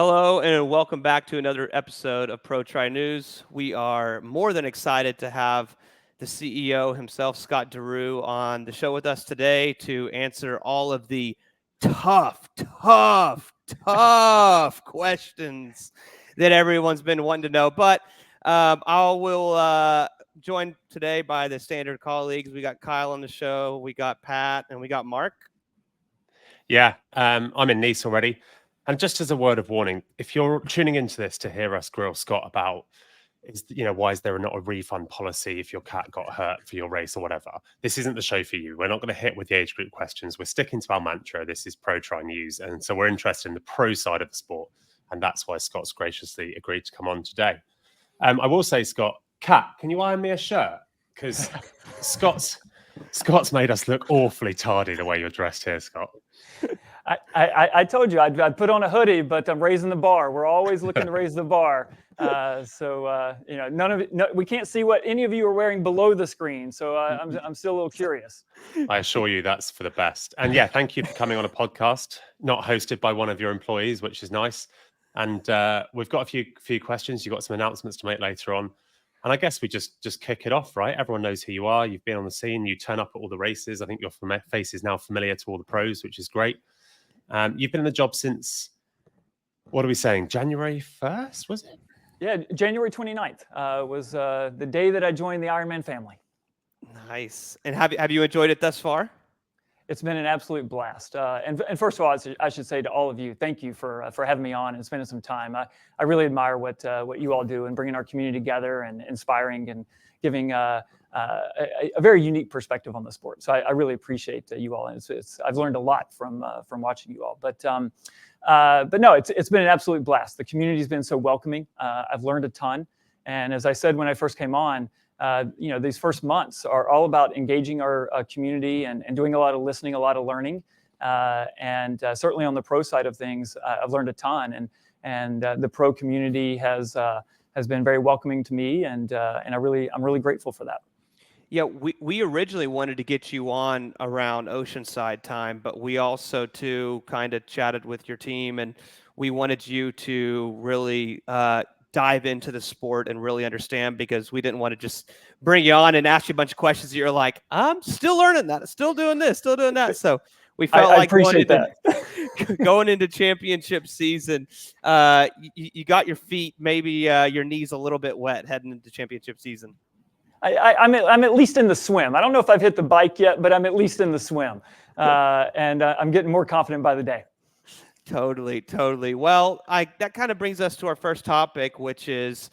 Hello and welcome back to another episode of Pro Tri News. We are more than excited to have the CEO himself, Scott Derue, on the show with us today to answer all of the tough questions that everyone's been wanting to know. But I will join today by the standard colleagues. We got Kyle on the show, we got Pat, and we got Mark. Yeah, I'm in Nice already. And just as a word of warning, if you're tuning into this to hear us grill Scott about why is there not a refund policy if your cat got hurt for your race or whatever, this isn't the show for you. We're not going to hit with the age group questions. We're sticking to our mantra. This is Pro Tri News. And so we're interested in the pro side of the sport. And that's why Scott's graciously agreed to come on today. I will say, Scott, Cat, can you iron me a shirt? Because Scott's made us look awfully tardy the way you're dressed here, Scott. I told you I'd put on a hoodie, but I'm raising the bar. We're always looking to raise the bar. None of it. We can't see what any of you are wearing below the screen. So I'm still a little curious. I assure you that's for the best. And yeah, thank you for coming on a podcast, not hosted by one of your employees, which is nice. And we've got a few questions. You've got some announcements to make later on. And I guess we just kick it off, right? Everyone knows who you are. You've been on the scene. You turn up at all the races. I think your face is now familiar to all the pros, which is great. You've been in the job since, what are we saying, January 1st, was it? Yeah, January 29th was the day that I joined the Ironman family. Nice. And have you enjoyed it thus far? It's been an absolute blast. And first of all, I should say to all of you, thank you for having me on and spending some time. I really admire what you all do and bringing our community together and inspiring and giving a very unique perspective on the sport. So I really appreciate you all. And I've learned a lot from watching you all. But no, it's been an absolute blast. The community's been so welcoming. I've learned a ton. And as I said when I first came on, these first months are all about engaging our community and doing a lot of listening, a lot of learning. And certainly on the pro side of things, I've learned a ton. And the pro community has been very welcoming to me. And I'm really grateful for that. Yeah, we originally wanted to get you on around Oceanside time, but we also too kind of chatted with your team, and we wanted you to really dive into the sport and really understand, because we didn't want to just bring you on and ask you a bunch of questions that you're like, I'm still learning that, still doing this, still doing that. So we felt like going into championship season, you got your feet, maybe your knees a little bit wet heading into championship season. I'm at least in the swim. I don't know if I've hit the bike yet, but I'm at least in the swim. And I'm getting more confident by the day. Totally. Well, that kind of brings us to our first topic, which is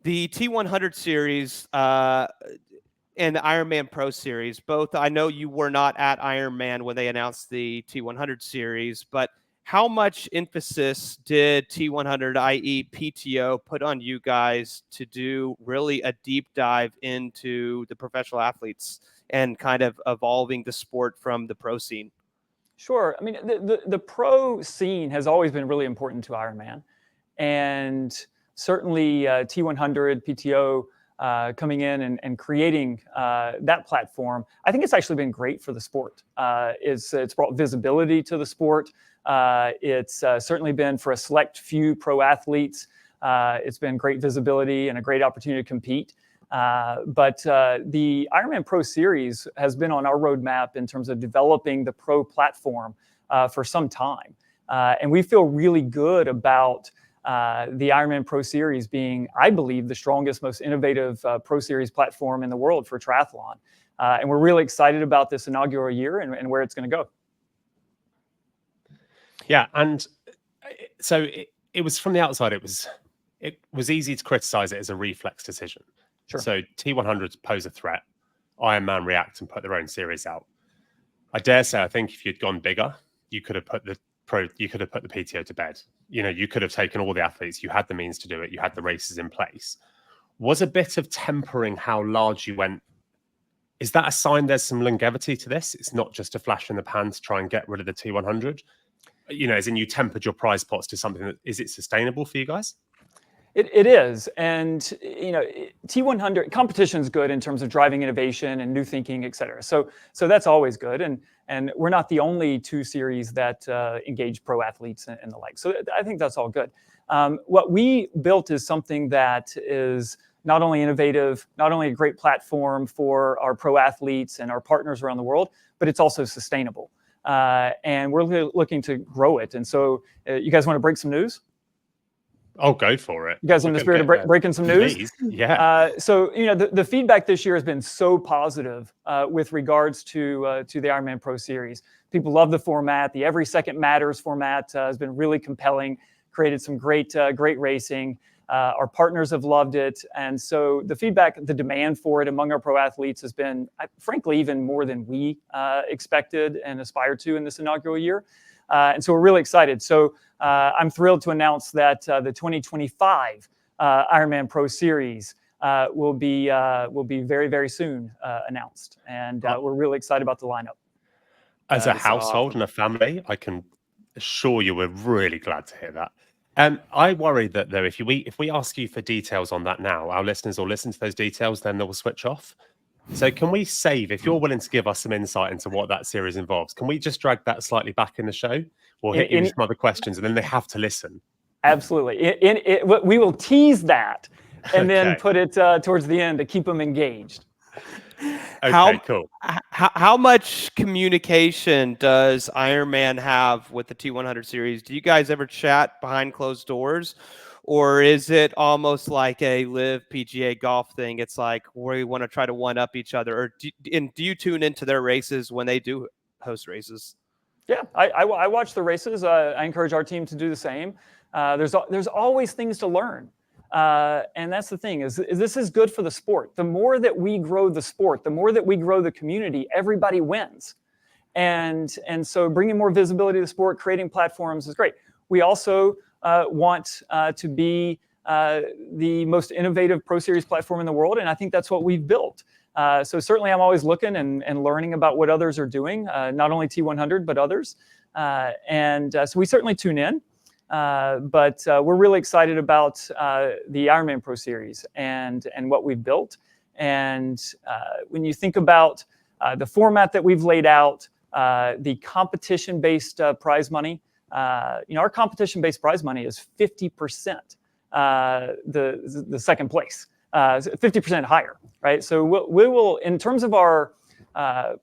the T100 series and the Ironman Pro Series. Both, I know you were not at Ironman when they announced the T100 series, but how much emphasis did T100, i.e. PTO, put on you guys to do really a deep dive into the professional athletes and kind of evolving the sport from the pro scene? Sure. I mean, the pro scene has always been really important to Ironman. And certainly T100, PTO coming in and creating that platform, I think it's actually been great for the sport. It's brought visibility to the sport. It's certainly been for a select few pro athletes. It's been great visibility and a great opportunity to compete. But the Ironman Pro Series has been on our roadmap in terms of developing the pro platform for some time. And we feel really good about the Ironman Pro Series being, I believe, the strongest, most innovative Pro Series platform in the world for triathlon. And we're really excited about this inaugural year and where it's going to go. Yeah, and so it was from the outside, it was easy to criticize it as a reflex decision. Sure. So T100s pose a threat. Ironman react and put their own series out. I dare say, I think if you'd gone bigger, you could have put the PTO to bed. You could have taken all the athletes. You had the means to do it. You had the races in place. Was a bit of tempering how large you went. Is that a sign there's some longevity to this? It's not just a flash in the pan to try and get rid of the T100. As in you tempered your prize pots to something that, is it sustainable for you guys? It is, and T100 competition is good in terms of driving innovation and new thinking, et cetera. So that's always good, and we're not the only 2 series that engage pro athletes and the like. So I think that's all good. What we built is something that is not only innovative, not only a great platform for our pro athletes and our partners around the world, but it's also sustainable. And we're looking to grow it. And so, you guys want to break some news? I'll go for it. You guys in the spirit of breaking some news? Please. Yeah. So, the feedback this year has been so positive with regards to the Ironman Pro Series. People love the format. The Every Second Matters format has been really compelling, created some great racing. Our partners have loved it. And so the feedback, the demand for it among our pro athletes has been, frankly, even more than we expected and aspired to in this inaugural year. And so we're really excited. So I'm thrilled to announce that the 2025 Ironman Pro Series will be very, very soon announced. And we're really excited about the lineup. As a household and a family, I can assure you we're really glad to hear that. I worry that though, if we ask you for details on that now, our listeners will listen to those details, then they'll switch off. So can we save, if you're willing to give us some insight into what that series involves, can we just drag that slightly back in the show? We'll hit you with some other questions and then they have to listen. Absolutely. We will tease that and then put it towards the end to keep them engaged. Okay, cool. How much communication does Ironman have with the T100 series? Do you guys ever chat behind closed doors? Or is it almost like a live PGA golf thing? It's like we want to try to one up each other. Or do you tune into their races when they do host races? Yeah, I watch the races. I encourage our team to do the same. There's always things to learn. And that's the thing, is this is good for the sport. The more that we grow the sport, the more that we grow the community, everybody wins. And so bringing more visibility to the sport, creating platforms is great. We also want to be the most innovative Pro Series platform in the world, and I think that's what we've built. So certainly I'm always looking and learning about what others are doing, not only T100, but others. So we certainly tune in. But we're really excited about the Ironman Pro Series and what we've built. And when you think about the format that we've laid out, the competition-based prize money, our competition-based prize money is 50% the second place, 50% higher, right? So we will, in terms of our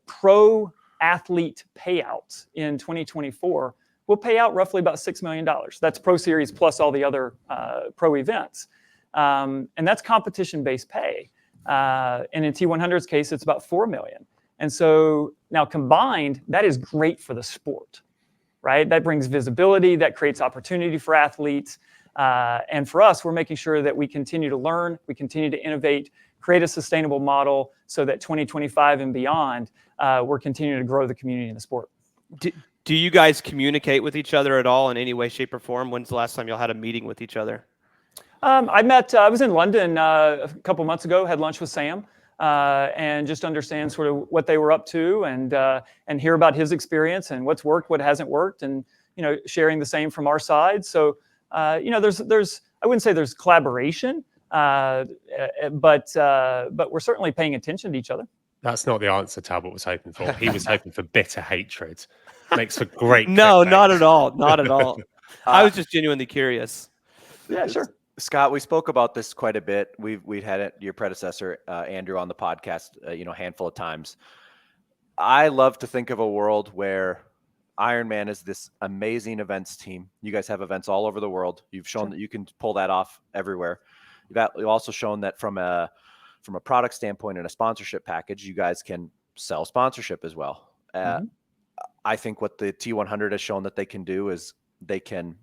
pro athlete payouts in 2024, we'll pay out roughly about $6 million. That's Pro Series plus all the other pro events. And that's competition-based pay. And in T100's case, it's about $4 million. And so now combined, that is great for the sport, right? That brings visibility, that creates opportunity for athletes. And for us, we're making sure that we continue to learn, we continue to innovate, create a sustainable model so that 2025 and beyond, we're continuing to grow the community in the sport. Do you guys communicate with each other at all in any way, shape, or form? When's the last time y'all had a meeting with each other? I was in London a couple months ago, had lunch with Sam, and just understand sort of what they were up to and hear about his experience and what's worked, what hasn't worked, and, sharing the same from our side. So, there's I wouldn't say there's collaboration, but we're certainly paying attention to each other. That's not the answer Talbot was hoping for. He was hoping for bitter hatred. Makes for great. No, clickbait. not at all. Not at all. I was just genuinely curious. Yeah, sure. Scott, we spoke about this quite a bit. We've had your predecessor, Andrew, on the podcast, a handful of times. I love to think of a world where Ironman is this amazing events team. You guys have events all over the world. You've shown that you can pull that off everywhere. You've also shown that from a product standpoint and a sponsorship package, you guys can sell sponsorship as well. I think what the T100 has shown that they can do is they can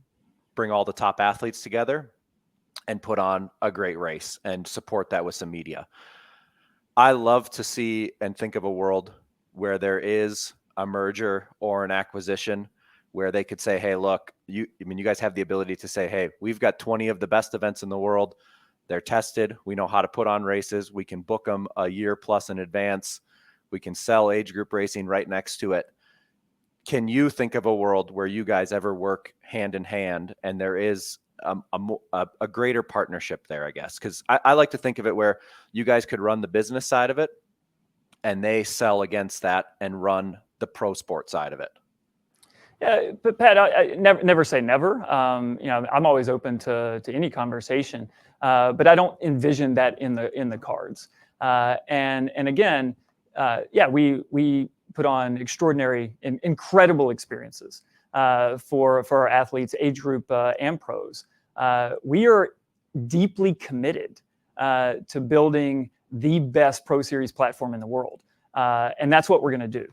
bring all the top athletes together and put on a great race and support that with some media. I love to see and think of a world where there is a merger or an acquisition where they could say, hey, look, you guys have the ability to say, hey, we've got 20 of the best events in the world. They're tested. We know how to put on races. We can book them a year plus in advance. We can sell age group racing right next to it. Can you think of a world where you guys ever work hand in hand and there is a greater partnership there, I guess? Because I like to think of it where you guys could run the business side of it, and they sell against that and run the pro sport side of it. Yeah, but Pat, I never say never. You know, I'm always open to any conversation, but I don't envision that in the cards. And again, yeah, we put on extraordinary, incredible experiences for our athletes, age group and pros. We are deeply committed to building the best Pro Series platform in the world, and that's what we're going to do.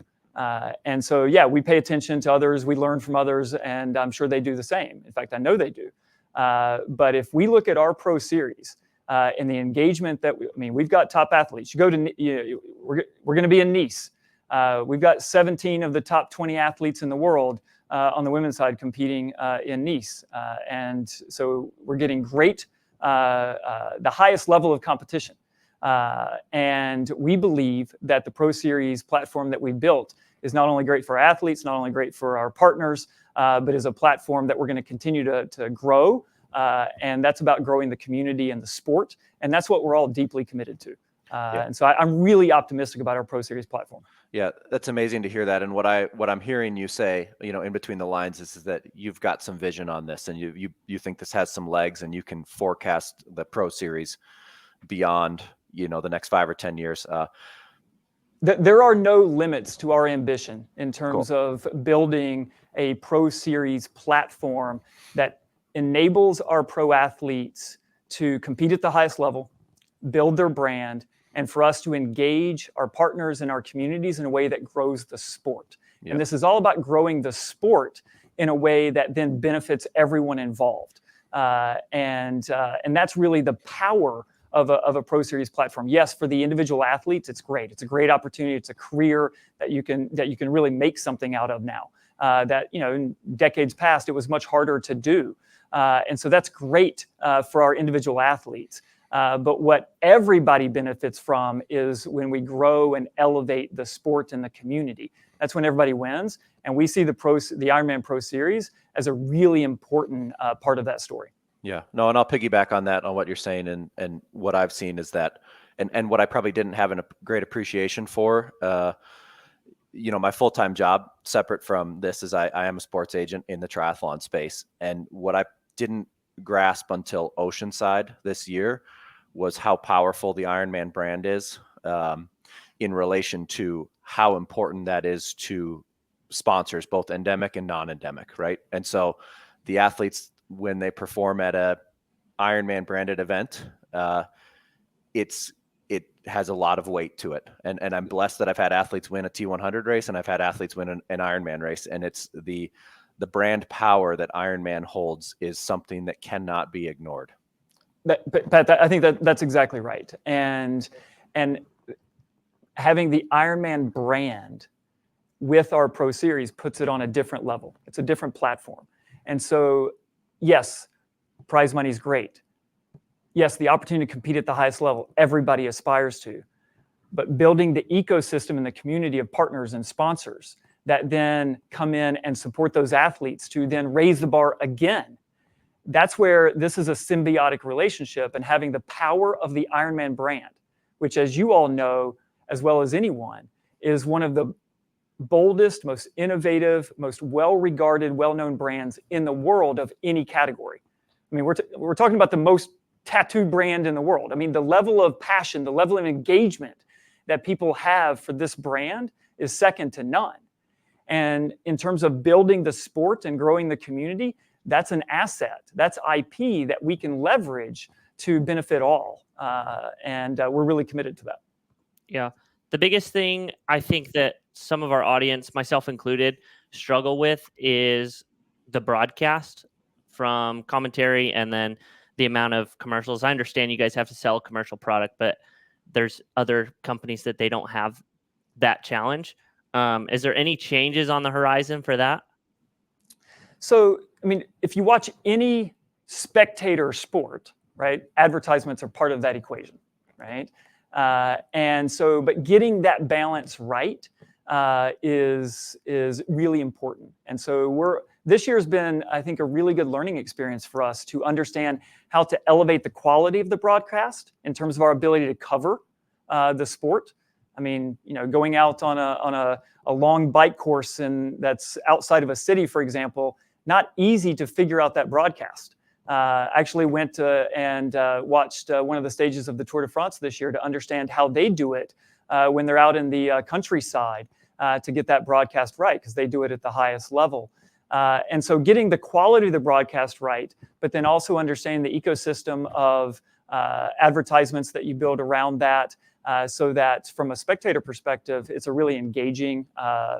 And so, yeah, we pay attention to others, we learn from others, and I'm sure they do the same. In fact, I know they do. But if we look at our Pro Series and the engagement that we've got top athletes. You go to, we're going to be in Nice. We've got 17 of the top 20 athletes in the world on the women's side competing in Nice. And so we're getting great, the highest level of competition. And we believe that the Pro Series platform that we built is not only great for athletes, not only great for our partners, but is a platform that we're going to continue to grow. And that's about growing the community and the sport. And that's what we're all deeply committed to. And so I'm really optimistic about our Pro Series platform. Yeah, that's amazing to hear that. And what I'm hearing you say, in between the lines is that you've got some vision on this, and you think this has some legs, and you can forecast the Pro Series beyond, the next 5 or 10 years. There are no limits to our ambition in terms of building a Pro Series platform that enables our pro athletes to compete at the highest level, build their brand, and for us to engage our partners and our communities in a way that grows the sport. Yep. And this is all about growing the sport in a way that then benefits everyone involved. And that's really the power of a Pro Series platform. Yes, for the individual athletes, it's great. It's a great opportunity. It's a career that you can really make something out of now. That in decades past, it was much harder to do. And so that's great for our individual athletes. But what everybody benefits from is when we grow and elevate the sport and the community. That's when everybody wins. And we see the Ironman Pro Series as a really important part of that story. Yeah, no, and I'll piggyback on that, on what you're saying, and what I've seen is that, and what I probably didn't have a great appreciation for, my full-time job, separate from this, is I am a sports agent in the triathlon space. And what I didn't grasp until Oceanside this year was how powerful the Ironman brand is in relation to how important that is to sponsors, both endemic and non-endemic, right? And so the athletes, when they perform at a Ironman branded event, it has a lot of weight to it. And I'm blessed that I've had athletes win a T100 race, and I've had athletes win an Ironman race. And it's the brand power that Ironman holds is something that cannot be ignored. Pat, I think that's exactly right. And having the Ironman brand with our Pro Series puts it on a different level. It's a different platform. And so, yes, prize money is great. Yes, the opportunity to compete at the highest level, everybody aspires to. But building the ecosystem and the community of partners and sponsors that then come in and support those athletes to then raise the bar again, that's where this is a symbiotic relationship, and having the power of the Ironman brand, which, as you all know as well as anyone, is one of the boldest, most innovative, most well-regarded, well-known brands in the world of any category. I mean, we're talking about the most tattooed brand in the world. I mean, the level of passion, the level of engagement that people have for this brand is second to none. And in terms of building the sport and growing the community, that's an asset. That's IP that we can leverage to benefit all. And we're really committed to that. Yeah. The biggest thing I think that some of our audience, myself included, struggle with is the broadcast from commentary and then the amount of commercials. I understand you guys have to sell a commercial product, but there's other companies that they don't have that challenge. Is there any changes on the horizon for that? So, I mean, if you watch any spectator sport, right, advertisements are part of that equation, right? And so, but getting that balance right is really important. And so this year's been, I think, a really good learning experience for us to understand how to elevate the quality of the broadcast in terms of our ability to cover the sport. I mean, going out on a long bike course that's outside of a city, for example, not easy to figure out that broadcast. Actually went and watched one of the stages of the Tour de France this year to understand how they do it when they're out in the countryside to get that broadcast right, because they do it at the highest level. And so getting the quality of the broadcast right, but then also understanding the ecosystem of advertisements that you build around that, so that from a spectator perspective, it's a really engaging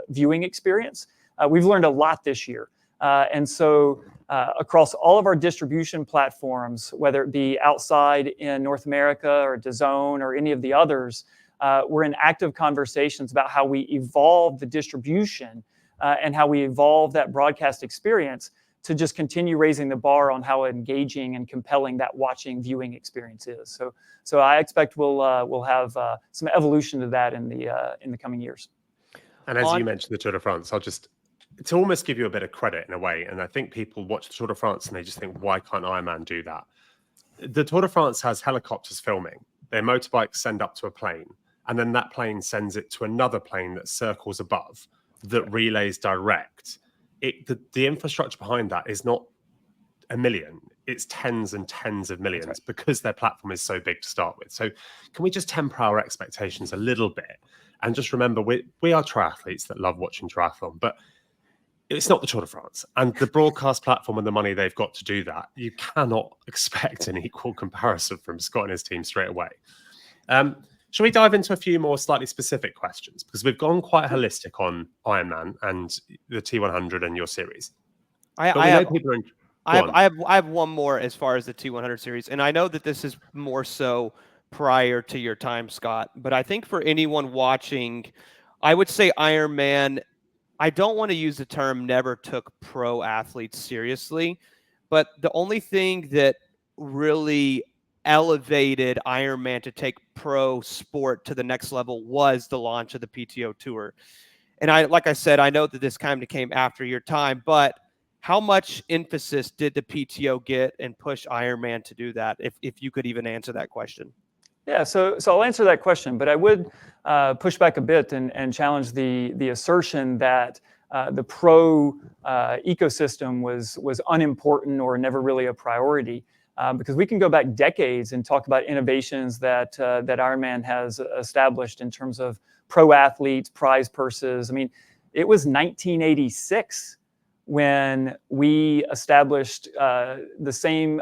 viewing experience. We've learned a lot this year. And so across all of our distribution platforms, whether it be outside in North America or DAZN or any of the others, we're in active conversations about how we evolve the distribution and how we evolve that broadcast experience to just continue raising the bar on how engaging and compelling that watching viewing experience is. So I expect we'll have some evolution to that in the coming years. And as you mentioned the Tour de France, to almost give you a bit of credit in a way, and I think people watch the Tour de France and they just think, why can't Ironman do that? The Tour de France has helicopters filming. Their motorbikes send up to a plane, and then that plane sends it to another plane that circles above, that relays direct. The infrastructure behind that is not a million. It's tens and tens of millions, right, because their platform is so big to start with. So can we just temper our expectations a little bit and just remember we are triathletes that love watching triathlon, but it's not the Tour de France, and the broadcast platform and the money they've got to do that, you cannot expect an equal comparison from Scott and his team straight away. Shall we dive into a few more slightly specific questions? Because we've gone quite holistic on Ironman and the T100 and your series. I have one more as far as the T100 series, and I know that this is more so prior to your time, Scott, but I think for anyone watching, I would say Ironman, I don't want to use the term never took pro athletes seriously, but the only thing that really elevated Ironman to take pro sport to the next level was the launch of the PTO Tour. And like I said, I know that this kind of came after your time, but how much emphasis did the PTO get and push Ironman to do that, if you could even answer that question? Yeah, so I'll answer that question, but I would push back a bit and challenge the assertion that the pro ecosystem was unimportant or never really a priority, because we can go back decades and talk about innovations that Ironman has established in terms of pro athletes, prize purses. I mean, it was 1986 when we established the same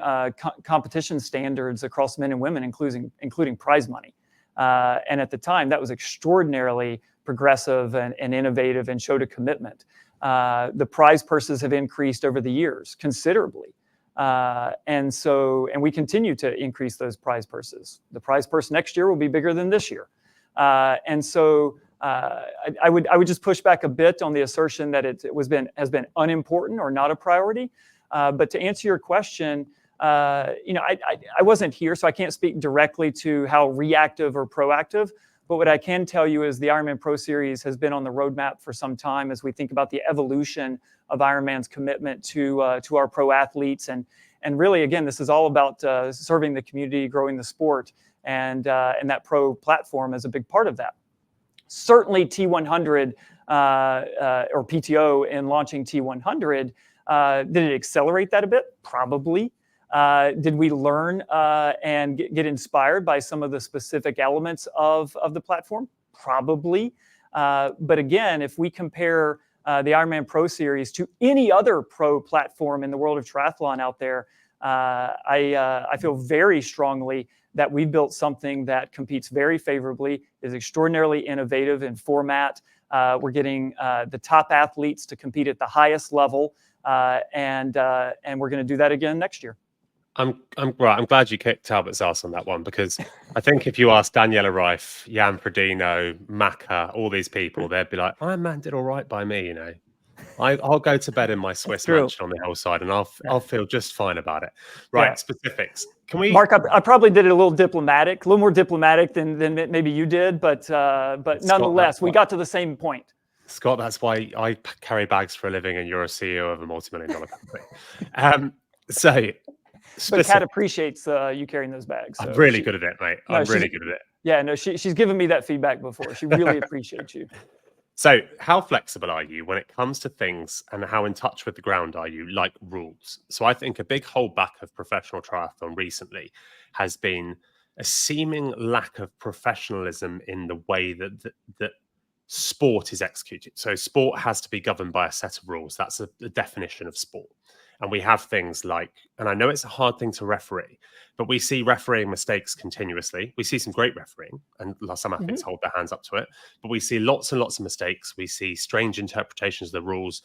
competition standards across men and women, including prize money. And at the time, that was extraordinarily progressive and innovative and showed a commitment. The prize purses have increased over the years considerably. And we continue to increase those prize purses. The prize purse next year will be bigger than this year. I would just push back a bit on the assertion that it has been unimportant or not a priority. But to answer your question, I wasn't here, so I can't speak directly to how reactive or proactive. But what I can tell you is the Ironman Pro Series has been on the roadmap for some time as we think about the evolution of Ironman's commitment to our pro athletes. And really, again, this is all about serving the community, growing the sport, and that pro platform is a big part of that. Certainly T100 or PTO in launching T100, did it accelerate that a bit? Probably. Did we learn and get inspired by some of the specific elements of the platform? Probably. But again, if we compare the Ironman Pro Series to any other pro platform in the world of triathlon out there, I feel very strongly that we've built something that competes very favorably, is extraordinarily innovative in format. We're getting the top athletes to compete at the highest level, and we're going to do that again next year. I'm glad you kicked Talbot's ass on that one, because I think if you ask Daniela Rife, Jan Frodeno, Macca, all these people, they'd be like, Ironman did all right by me, I'll go to bed in my Swiss mansion on the hillside, and I'll feel just fine about it. Right, yeah. Specifics. Can we, Mark? I probably did it a little more diplomatic than maybe you did, but nonetheless, we got to the same point. Scott, that's why I carry bags for a living and you're a CEO of a multi-million-dollar company. So, But specific, Kat appreciates you carrying those bags. I'm So really good at it, mate. No, I'm she's- really good at it. Yeah, no, she's given me that feedback before. She really appreciates you. So, how flexible are you when it comes to things, and how in touch with the ground are you, like rules? So, I think a big holdback of professional triathlon recently has been a seeming lack of professionalism in the way that sport is executed. So, sport has to be governed by a set of rules. That's the definition of sport. And we have things like, and I know it's a hard thing to referee, but we see refereeing mistakes continuously. We see some great refereeing, and some athletes hold their hands up to it. But we see lots and lots of mistakes. We see strange interpretations of the rules.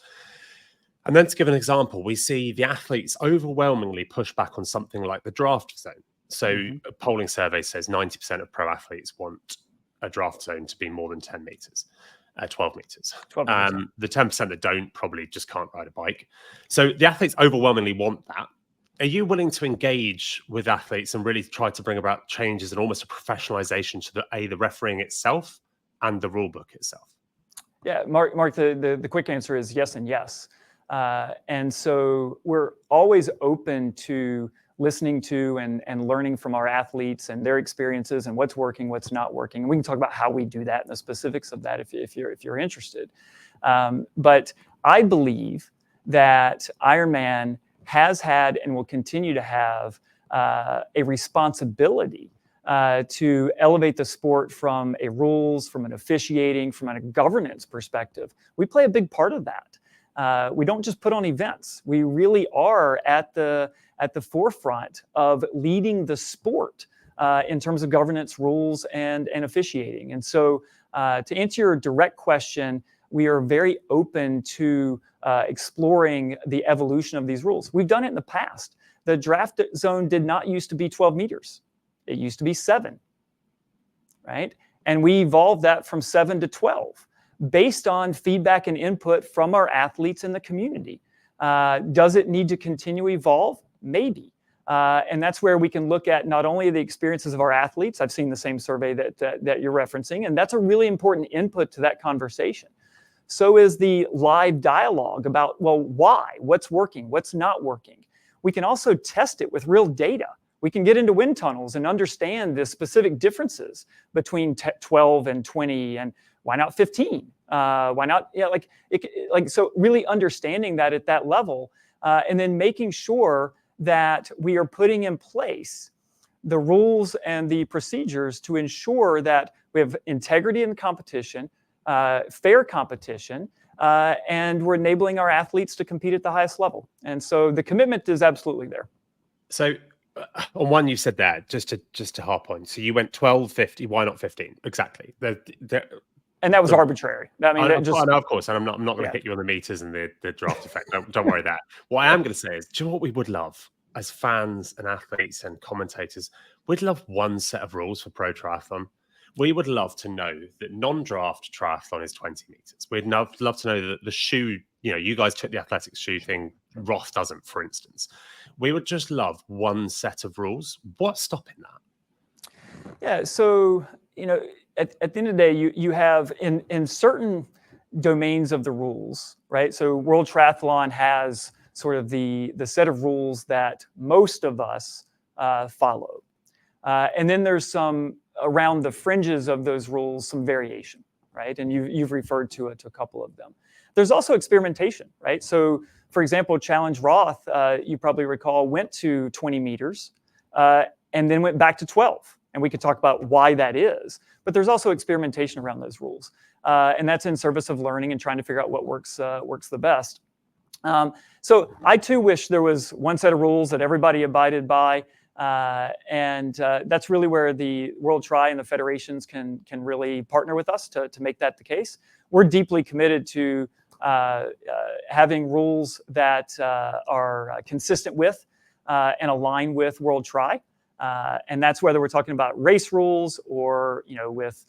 And then to give an example, we see the athletes overwhelmingly push back on something like the draft zone. So a polling survey says 90% of pro athletes want a draft zone to be more than 10 meters. 12 meters. 12 meters. The 10% that don't probably just can't ride a bike. So the athletes overwhelmingly want that. Are you willing to engage with athletes and really try to bring about changes and almost a professionalization to the refereeing itself and the rule book itself? Yeah, Mark, the quick answer is yes and yes. And so we're always open to listening to and learning from our athletes and their experiences and what's working, what's not working. And we can talk about how we do that and the specifics of that if you're interested. But I believe that Ironman has had and will continue to have a responsibility to elevate the sport from a rules, from an officiating, from a governance perspective. We play a big part of that. We don't just put on events. We really are at the forefront of leading the sport in terms of governance, rules, and officiating. And so to answer your direct question, we are very open to exploring the evolution of these rules. We've done it in the past. The draft zone did not used to be 12 meters. It used to be 7, right? And we evolved that from 7 to 12 based on feedback and input from our athletes in the community. Does it need to continue to evolve? Maybe. And that's where we can look at not only the experiences of our athletes. I've seen the same survey that you're referencing, and that's a really important input to that conversation. So is the live dialogue about, well, why? What's working? What's not working? We can also test it with real data. We can get into wind tunnels and understand the specific differences between 12 and 20, and why not 15? Why not? Yeah, so really understanding that at that level, and then making sure that we are putting in place the rules and the procedures to ensure that we have integrity in the competition, fair competition, and we're enabling our athletes to compete at the highest level. And so the commitment is absolutely there. So on one, you said that just to harp on. So you went 12, 50. Why not 15? Exactly. And that was arbitrary. I mean, I know, of course, and I'm not going to hit you on the meters and the draft effect. Don't worry that. What I am going to say is, do you know what we would love as fans and athletes and commentators? We'd love one set of rules for pro triathlon. We would love to know that non-draft triathlon is 20 meters. We'd love to know that the shoe, you guys took the athletics shoe thing, Roth doesn't, for instance. We would just love one set of rules. What's stopping that? Yeah, so, at the end of the day, you have in certain domains of the rules, right? So World Triathlon has sort of the set of rules that most of us follow. And then there's some around the fringes of those rules, some variation, right? And you've referred to a couple of them. There's also experimentation, right? So for example, Challenge Roth, you probably recall, went to 20 meters and then went back to 12. And we could talk about why that is. But there's also experimentation around those rules. And that's in service of learning and trying to figure out what works the best. So I too wish there was one set of rules that everybody abided by. And that's really where the World Tri and the federations can really partner with us to make that the case. We're deeply committed to having rules that are consistent with and align with World Tri. And that's whether we're talking about race rules or with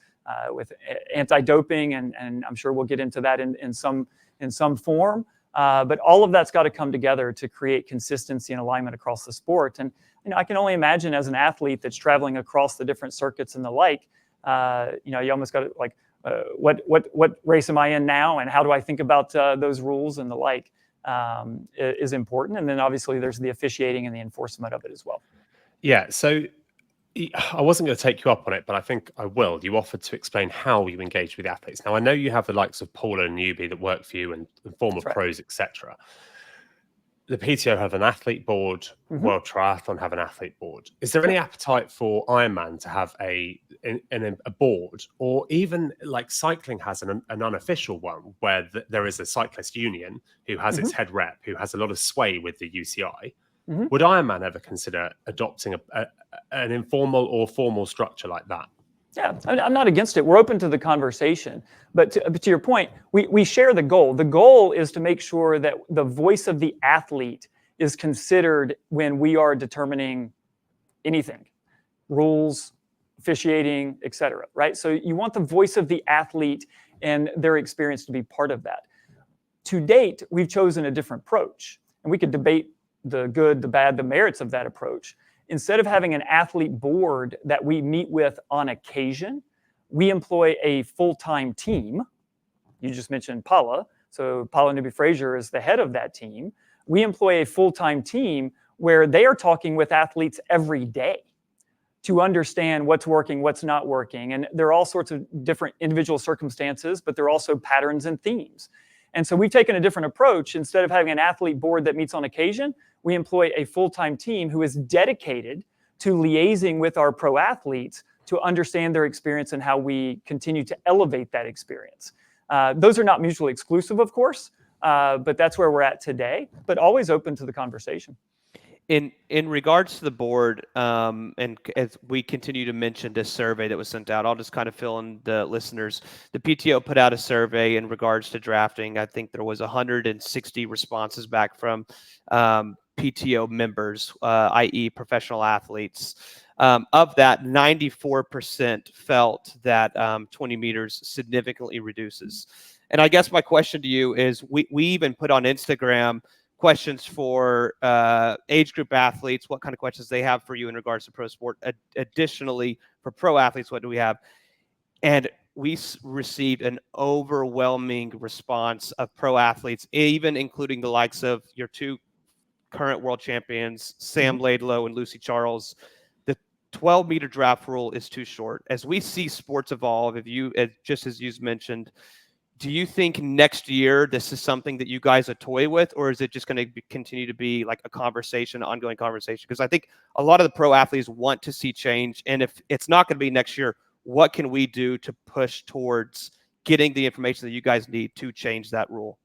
anti-doping, and I'm sure we'll get into that in some form. But all of that's got to come together to create consistency and alignment across the sport. And I can only imagine as an athlete that's traveling across the different circuits and the like, you almost got to what race am I in now, and how do I think about those rules and the like is important. And then obviously there's the officiating and the enforcement of it as well. Yeah. So I wasn't going to take you up on it, but I think I will. You offered to explain how you engage with the athletes. Now, I know you have the likes of Paula and Newbie that work for you and former pros, etc. The PTO have an athlete board. World Triathlon have an athlete board. Is there any appetite for Ironman to have a board, or even like cycling has an unofficial one where there is a cyclist union who has its head rep, who has a lot of sway with the UCI? Would Ironman ever consider adopting an informal or formal structure like that? Yeah, I'm not against it. We're open to the conversation. But to your point, we share the goal. The goal is to make sure that the voice of the athlete is considered when we are determining anything, rules, officiating, et cetera, right? So you want the voice of the athlete and their experience to be part of that. To date, we've chosen a different approach, and we could debate the good, the bad, the merits of that approach. Instead of having an athlete board that we meet with on occasion, we employ a full-time team. You just mentioned Paula. So Paula Newby-Fraser is the head of that team. We employ a full-time team where they are talking with athletes every day to understand what's working, what's not working. And there are all sorts of different individual circumstances, but there are also patterns and themes. And so we've taken a different approach. Instead of having an athlete board that meets on occasion, we employ a full-time team who is dedicated to liaising with our pro athletes to understand their experience and how we continue to elevate that experience. Those are not mutually exclusive, of course, but that's where we're at today, but always open to the conversation. In regards to the board, and as we continue to mention this survey that was sent out, I'll just kind of fill in the listeners. The PTO put out a survey in regards to drafting. I think there was 160 responses back from PTO members, i.e. professional athletes. Of that, 94% felt that 20 meters significantly reduces. And I guess my question to you is, we even put on Instagram questions for age group athletes, what kind of questions they have for you in regards to pro sport. Additionally, for pro athletes, what do we have? And we received an overwhelming response of pro athletes, even including the likes of your two current world champions, Sam Laidlow and Lucy Charles. The 12-meter draft rule is too short. As we see sports evolve, just as you mentioned, do you think next year this is something that you guys are toy with, or is it just going to continue to be like a conversation, ongoing conversation? Because I think a lot of the pro athletes want to see change. And if it's not going to be next year, what can we do to push towards getting the information that you guys need to change that rule?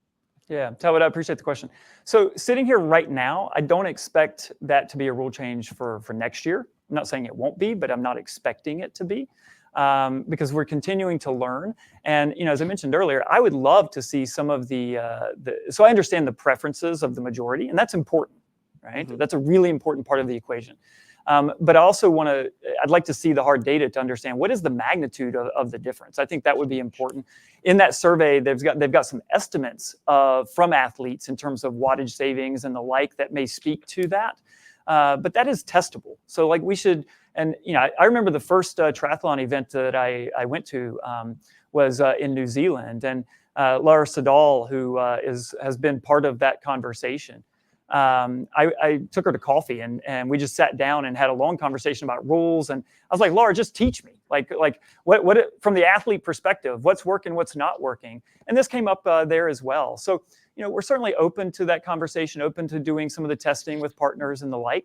Yeah, Talbot, I appreciate the question. So sitting here right now, I don't expect that to be a rule change for next year. I'm not saying it won't be, but I'm not expecting it to be. Because we're continuing to learn. And, as I mentioned earlier, I would love to see some of so I understand the preferences of the majority, and that's important, right? That's a really important part of the equation. But I also I'd like to see the hard data to understand what is the magnitude of the difference. I think that would be important. In that survey, they've got some estimates from athletes in terms of wattage savings and the like that may speak to that. But that is testable. So like we should, and I remember the first triathlon event that I went to was in New Zealand, and Laura Sedal, who has been part of that conversation. I took her to coffee and we just sat down and had a long conversation about rules. And I was like, Laura, just teach me, like what from the athlete perspective, what's working, what's not working. And this came up there as well. So, we're certainly open to that conversation, open to doing some of the testing with partners and the like.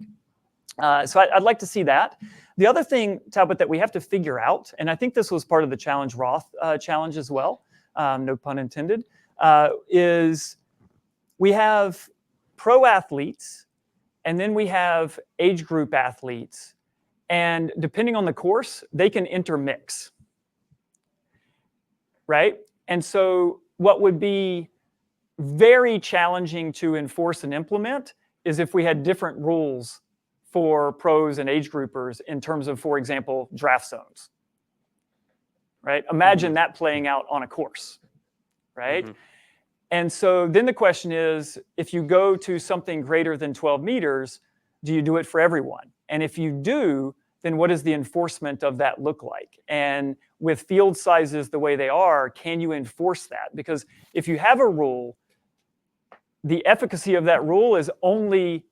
So I'd like to see that. The other thing, Talbot, that we have to figure out, and I think this was part of the Challenge Roth challenge as well, no pun intended, is we have pro athletes, and then we have age group athletes. And depending on the course, they can intermix, right? And so what would be very challenging to enforce and implement is if we had different rules for pros and age groupers in terms of, for example, draft zones, right? Imagine that playing out on a course, right? And so then the question is, if you go to something greater than 12 meters, do you do it for everyone? And if you do, then what does the enforcement of that look like? And with field sizes the way they are, can you enforce that? Because if you have a rule, the efficacy of that rule is only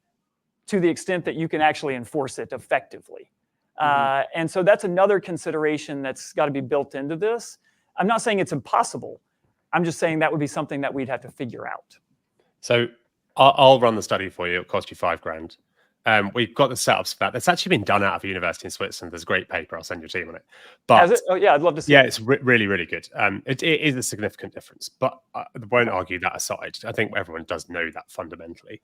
to the extent that you can actually enforce it effectively. And so that's another consideration that's got to be built into this. I'm not saying it's impossible. I'm just saying that would be something that we'd have to figure out. So I'll run the study for you. It'll cost you $5,000. We've got the setups for that. That's actually been done out of a university in Switzerland. There's a great paper. I'll send your team on it. But Has it? Oh yeah, I'd love to see. yeah, it. it's really, really good. It is a significant difference, but I won't argue that aside. I think everyone does know that fundamentally.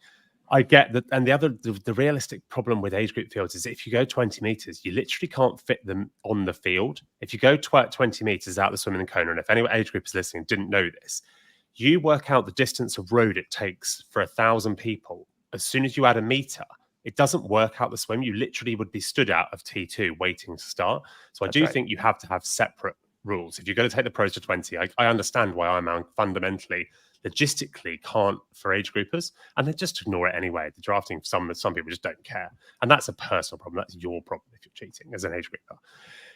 I get that. And the realistic problem with age group fields is if you go 20 meters, you literally can't fit them on the field. If you go 20 meters out the swimming in Kona, and if any age group is listening didn't know this, you work out the distance of road it takes for 1,000 people. As soon as you add a meter, it doesn't work out the swim. You literally would be stood out of T2 waiting to start. So I do think you have to have separate rules. If you're going to take the pros to 20, I understand why Ironman fundamentally, logistically can't for age groupers, and they just ignore it anyway. The drafting, some people just don't care. And that's a personal problem. That's your problem if you're cheating as an age grouper.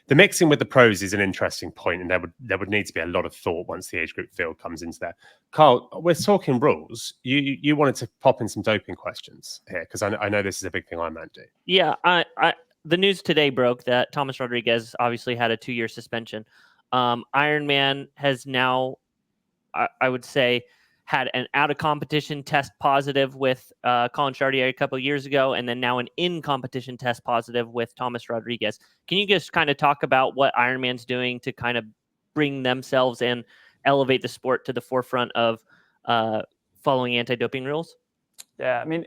The mixing with the pros is an interesting point, and there would need to be a lot of thought once the age group field comes into there. Carl, we're talking rules. You wanted to pop in some doping questions here because I know this is a big thing Ironman do. Yeah, the news today broke that Thomas Rodriguez obviously had a 2-year suspension. Ironman has now, I would say, had an out-of-competition test positive with Colin Chartier a couple of years ago, and then now an in-competition test positive with Thomas Rodriguez. Can you just kind of talk about what Ironman's doing to kind of bring themselves and elevate the sport to the forefront of following anti-doping rules? Yeah, I mean,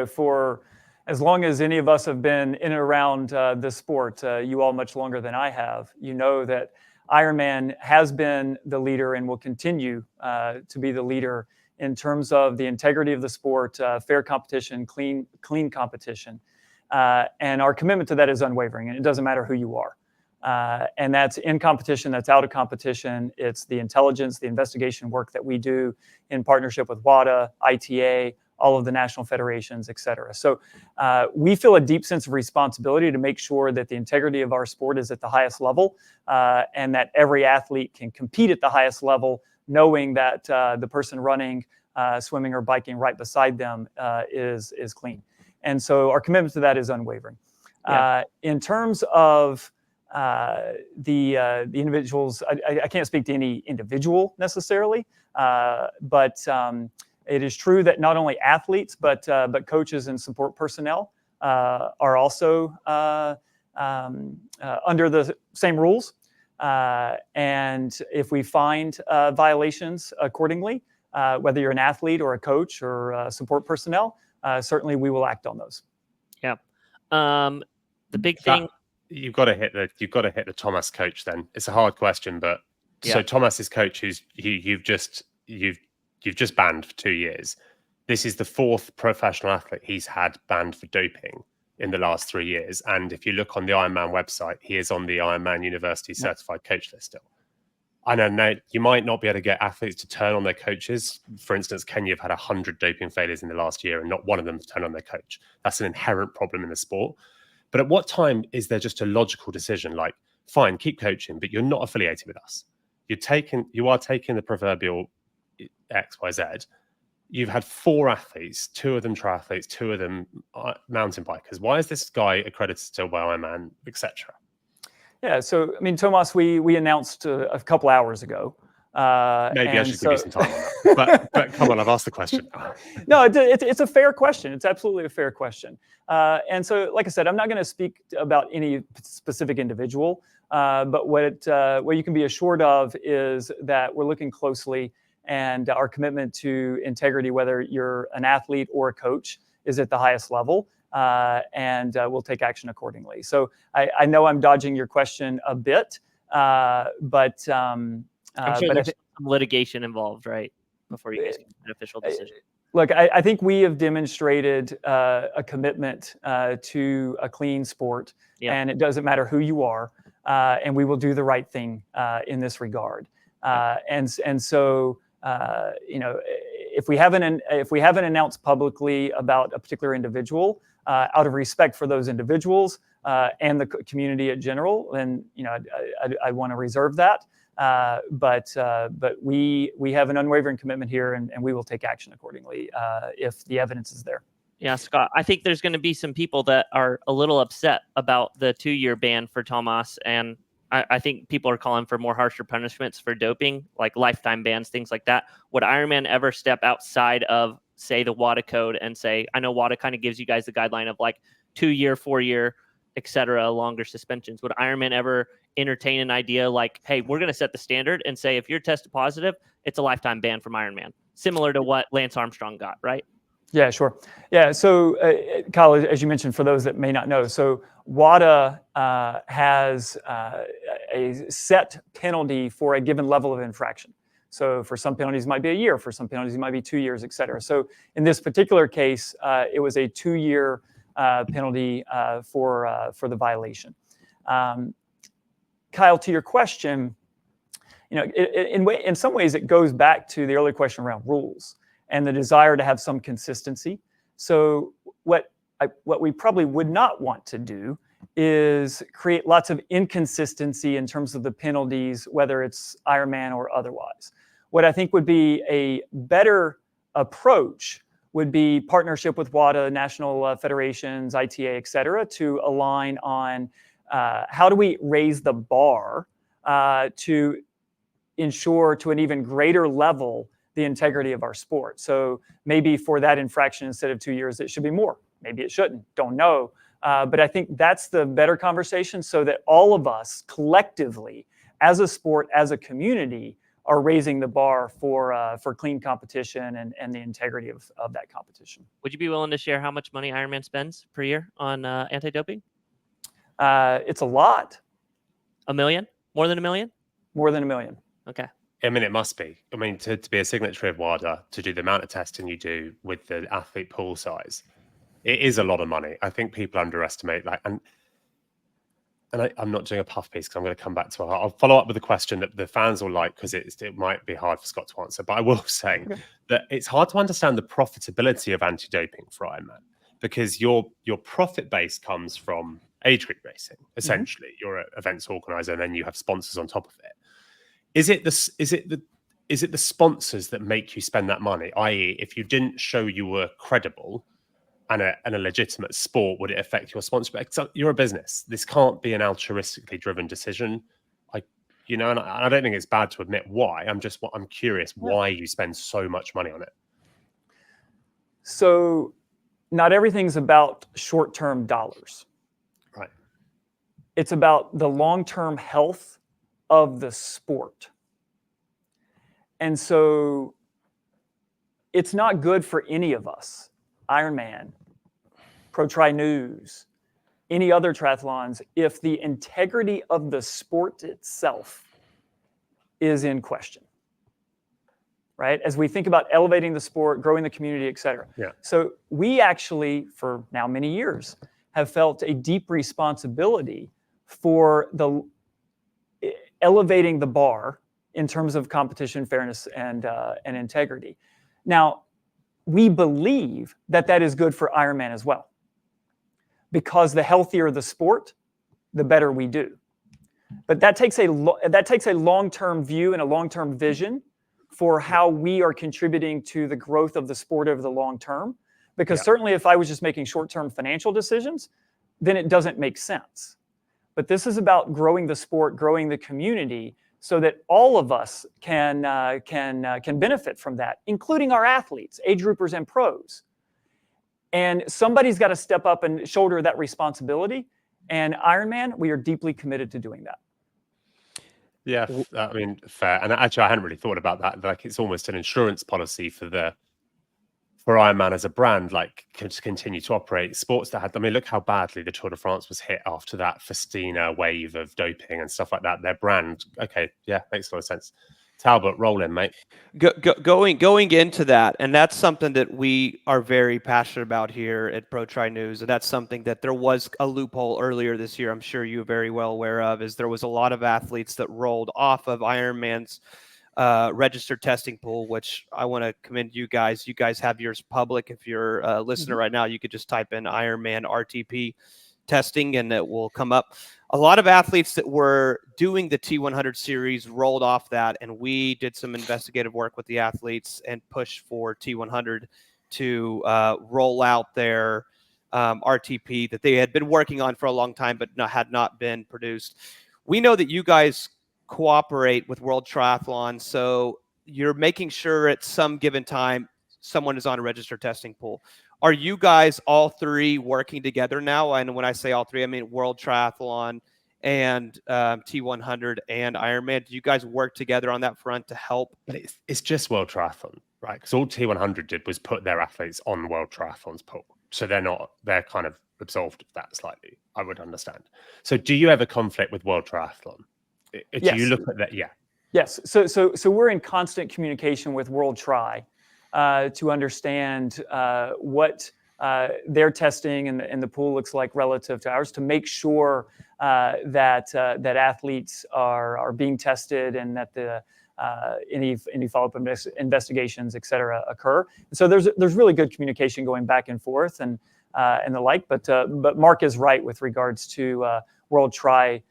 for as long as any of us have been in and around this sport, you all much longer than I have, you know that Ironman has been the leader and will continue to be the leader in terms of the integrity of the sport, fair competition, clean competition. And our commitment to that is unwavering, and it doesn't matter who you are. And that's in competition, that's out of competition. It's the intelligence, the investigation work that we do in partnership with WADA, ITA, all of the national federations, et cetera. So we feel a deep sense of responsibility to make sure that the integrity of our sport is at the highest level and that every athlete can compete at the highest level, knowing that the person running, swimming, or biking right beside them is clean. And so our commitment to that is unwavering. Yeah. In terms of the individuals, I can't speak to any individual necessarily, but it is true that not only athletes, but coaches and support personnel are also under the same rules. And if we find violations accordingly, whether you're an athlete or a coach or support personnel, certainly we will act on those. Yeah. The big thing. You've got to hit the Thomas coach. Then it's a hard question, but so Thomas's coach, who's you've just banned for 2 years. This is the 4th professional athlete he's had banned for doping in the last 3 years. And if you look on the Ironman website, he is on the Ironman University certified coach list still. I know you might not be able to get athletes to turn on their coaches. For instance, Kenya have had 100 doping failures in the last year and not one of them to turn on their coach. That's an inherent problem in the sport. But at what time is there just a logical decision like, fine, keep coaching, but you're not affiliated with us. You are taking the proverbial XYZ. You've had 4 athletes, 2 of them triathletes, 2 of them mountain bikers. Why is this guy accredited still by Ironman, etc.? Yeah, so I mean, Thomas, we announced a couple hours ago. Maybe I should give you some time on that. But come on, I've asked the question. No, it's a fair question. It's absolutely a fair question. And so, like I said, I'm not going to speak about any specific individual, but what you can be assured of is that we're looking closely, and our commitment to integrity, whether you're an athlete or a coach, is at the highest level, and we'll take action accordingly. So I know I'm dodging your question a bit, but I'm sure there's some litigation involved, right? Before you guys get an official decision. Look, I think we have demonstrated a commitment to a clean sport, and it doesn't matter who you are, and we will do the right thing in this regard. And so, if we haven't announced publicly about a particular individual, out of respect for those individuals and the community in general, then I want to reserve that. But we have an unwavering commitment here, and we will take action accordingly if the evidence is there. Yeah, Scott, I think there's going to be some people that are a little upset about the 2-year ban for Tomas, and I think people are calling for more harsher punishments for doping, like lifetime bans, things like that. Would Ironman ever step outside of, say, the WADA code and say, I know WADA kind of gives you guys the guideline of like 2-year, 4-year, et cetera, longer suspensions. Would Ironman ever entertain an idea like, hey, we're going to set the standard and say, if you're tested positive, it's a lifetime ban from Ironman, similar to what Lance Armstrong got, right? Yeah, sure. Yeah, so Kyle, as you mentioned, for those that may not know, so WADA has a set penalty for a given level of infraction. So for some penalties, it might be a year. For some penalties, it might be 2 years, et cetera. So in this particular case, it was a 2-year penalty for the violation. Kyle, to your question, in some ways, it goes back to the earlier question around rules and the desire to have some consistency. So what we probably would not want to do is create lots of inconsistency in terms of the penalties, whether it's Ironman or otherwise. What I think would be a better approach would be partnership with WADA, national federations, ITA, et cetera, to align on how do we raise the bar to ensure to an even greater level the integrity of our sport. So maybe for that infraction, instead of 2 years, it should be more. Maybe it shouldn't. Don't know. But I think that's the better conversation, so that all of us collectively, as a sport, as a community, are raising the bar for clean competition and the integrity of that competition. Would you be willing to share how much money Ironman spends per year on anti-doping? It's a lot. $1 million? More than $1 million? More than $1 million. Okay. I mean, it must be. I mean, to be a signatory of WADA, to do the amount of testing you do with the athlete pool size, it is a lot of money. I think people underestimate that. And I'm not doing a puff piece because I'm going to come back to it. I'll follow up with a question that the fans will like, because it might be hard for Scott to answer. But I will say that it's hard to understand the profitability of anti-doping for Ironman, because your profit base comes from age group racing. Essentially, you're an events organizer, and then you have sponsors on top of it. Is it the sponsors that make you spend that money? I.e., if you didn't show you were credible and a legitimate sport, would it affect your sponsor? You're a business. This can't be an altruistically driven decision. And I don't think it's bad to admit why. I'm curious why you spend so much money on it. So not everything's about short-term dollars. Right. It's about the long-term health of the sport. And so it's not good for any of us, Ironman, Pro Tri News, any other triathlons, if the integrity of the sport itself is in question, right? As we think about elevating the sport, growing the community, et cetera. Yeah. So we actually, for now many years, have felt a deep responsibility for elevating the bar in terms of competition, fairness, and integrity. Now, we believe that is good for Ironman as well, because the healthier the sport, the better we do. But that takes a long-term view and a long-term vision for how we are contributing to the growth of the sport over the long term. Because certainly, if I was just making short-term financial decisions, then it doesn't make sense. But this is about growing the sport, growing the community, so that all of us can benefit from that, including our athletes, age groupers, and pros. And somebody's got to step up and shoulder that responsibility. And Ironman, we are deeply committed to doing that. Yeah, I mean, fair. And actually, I hadn't really thought about that. Like, it's almost an insurance policy for Ironman as a brand, like, to continue to operate sports that had. I mean, look how badly the Tour de France was hit after that Festina wave of doping and stuff like that. Their brand, okay, yeah, makes a lot of sense. Talbot, roll in, mate. Going into that, and that's something that we are very passionate about here at Pro Tri News, and that's something that there was a loophole earlier this year, I'm sure you're very well aware of, is there was a lot of athletes that rolled off of Ironman's registered testing pool, which I want to commend you guys. You guys have yours public. If you're a listener right now, you could just type in Ironman RTP testing and it will come up. A lot of athletes that were doing the T100 series rolled off that, and we did some investigative work with the athletes and pushed for T100 to roll out their RTP that they had been working on for a long time but had not been produced. We know that you guys cooperate with World Triathlon, so you're making sure at some given time someone is on a registered testing pool. Are you guys all three working together now? And when I say all three, I mean World Triathlon and T100 and Ironman. Do you guys work together on that front to help? But it's just World Triathlon, right? Because all T100 did was put their athletes on World Triathlon's pool. So they're kind of absolved of that slightly, I would understand. So do you have a conflict with World Triathlon? Do you look at that? Yeah. Yes. So we're in constant communication with World Tri to understand what their testing and the pool looks like relative to ours, to make sure that athletes are being tested and that any follow-up investigations, et cetera, occur. So there's really good communication going back and forth and the like. But Mark is right with regards to World Tri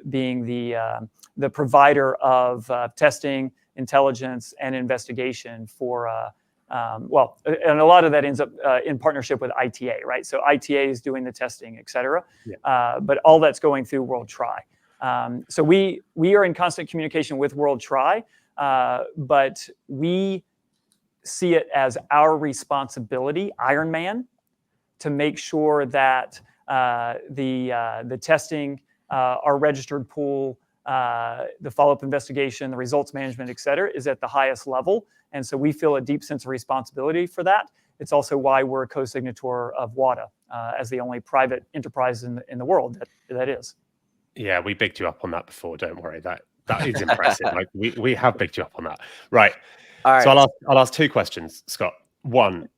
being the provider of testing, intelligence, and investigation for and a lot of that ends up in partnership with ITA, right? So ITA is doing the testing, et cetera. Yeah. But all that's going through World Tri. So we are in constant communication with World Tri, but we see it as our responsibility, Ironman, to make sure that the testing, our registered pool, the follow-up investigation, the results management, et cetera, is at the highest level. And so we feel a deep sense of responsibility for that. It's also why we're a co-signator of WADA as the only private enterprise in the world that is. Yeah, we bigged you up on that before. Don't worry. That is impressive. Like we have bigged you up on that. Right. All right. So I'll ask two questions, Scott. One,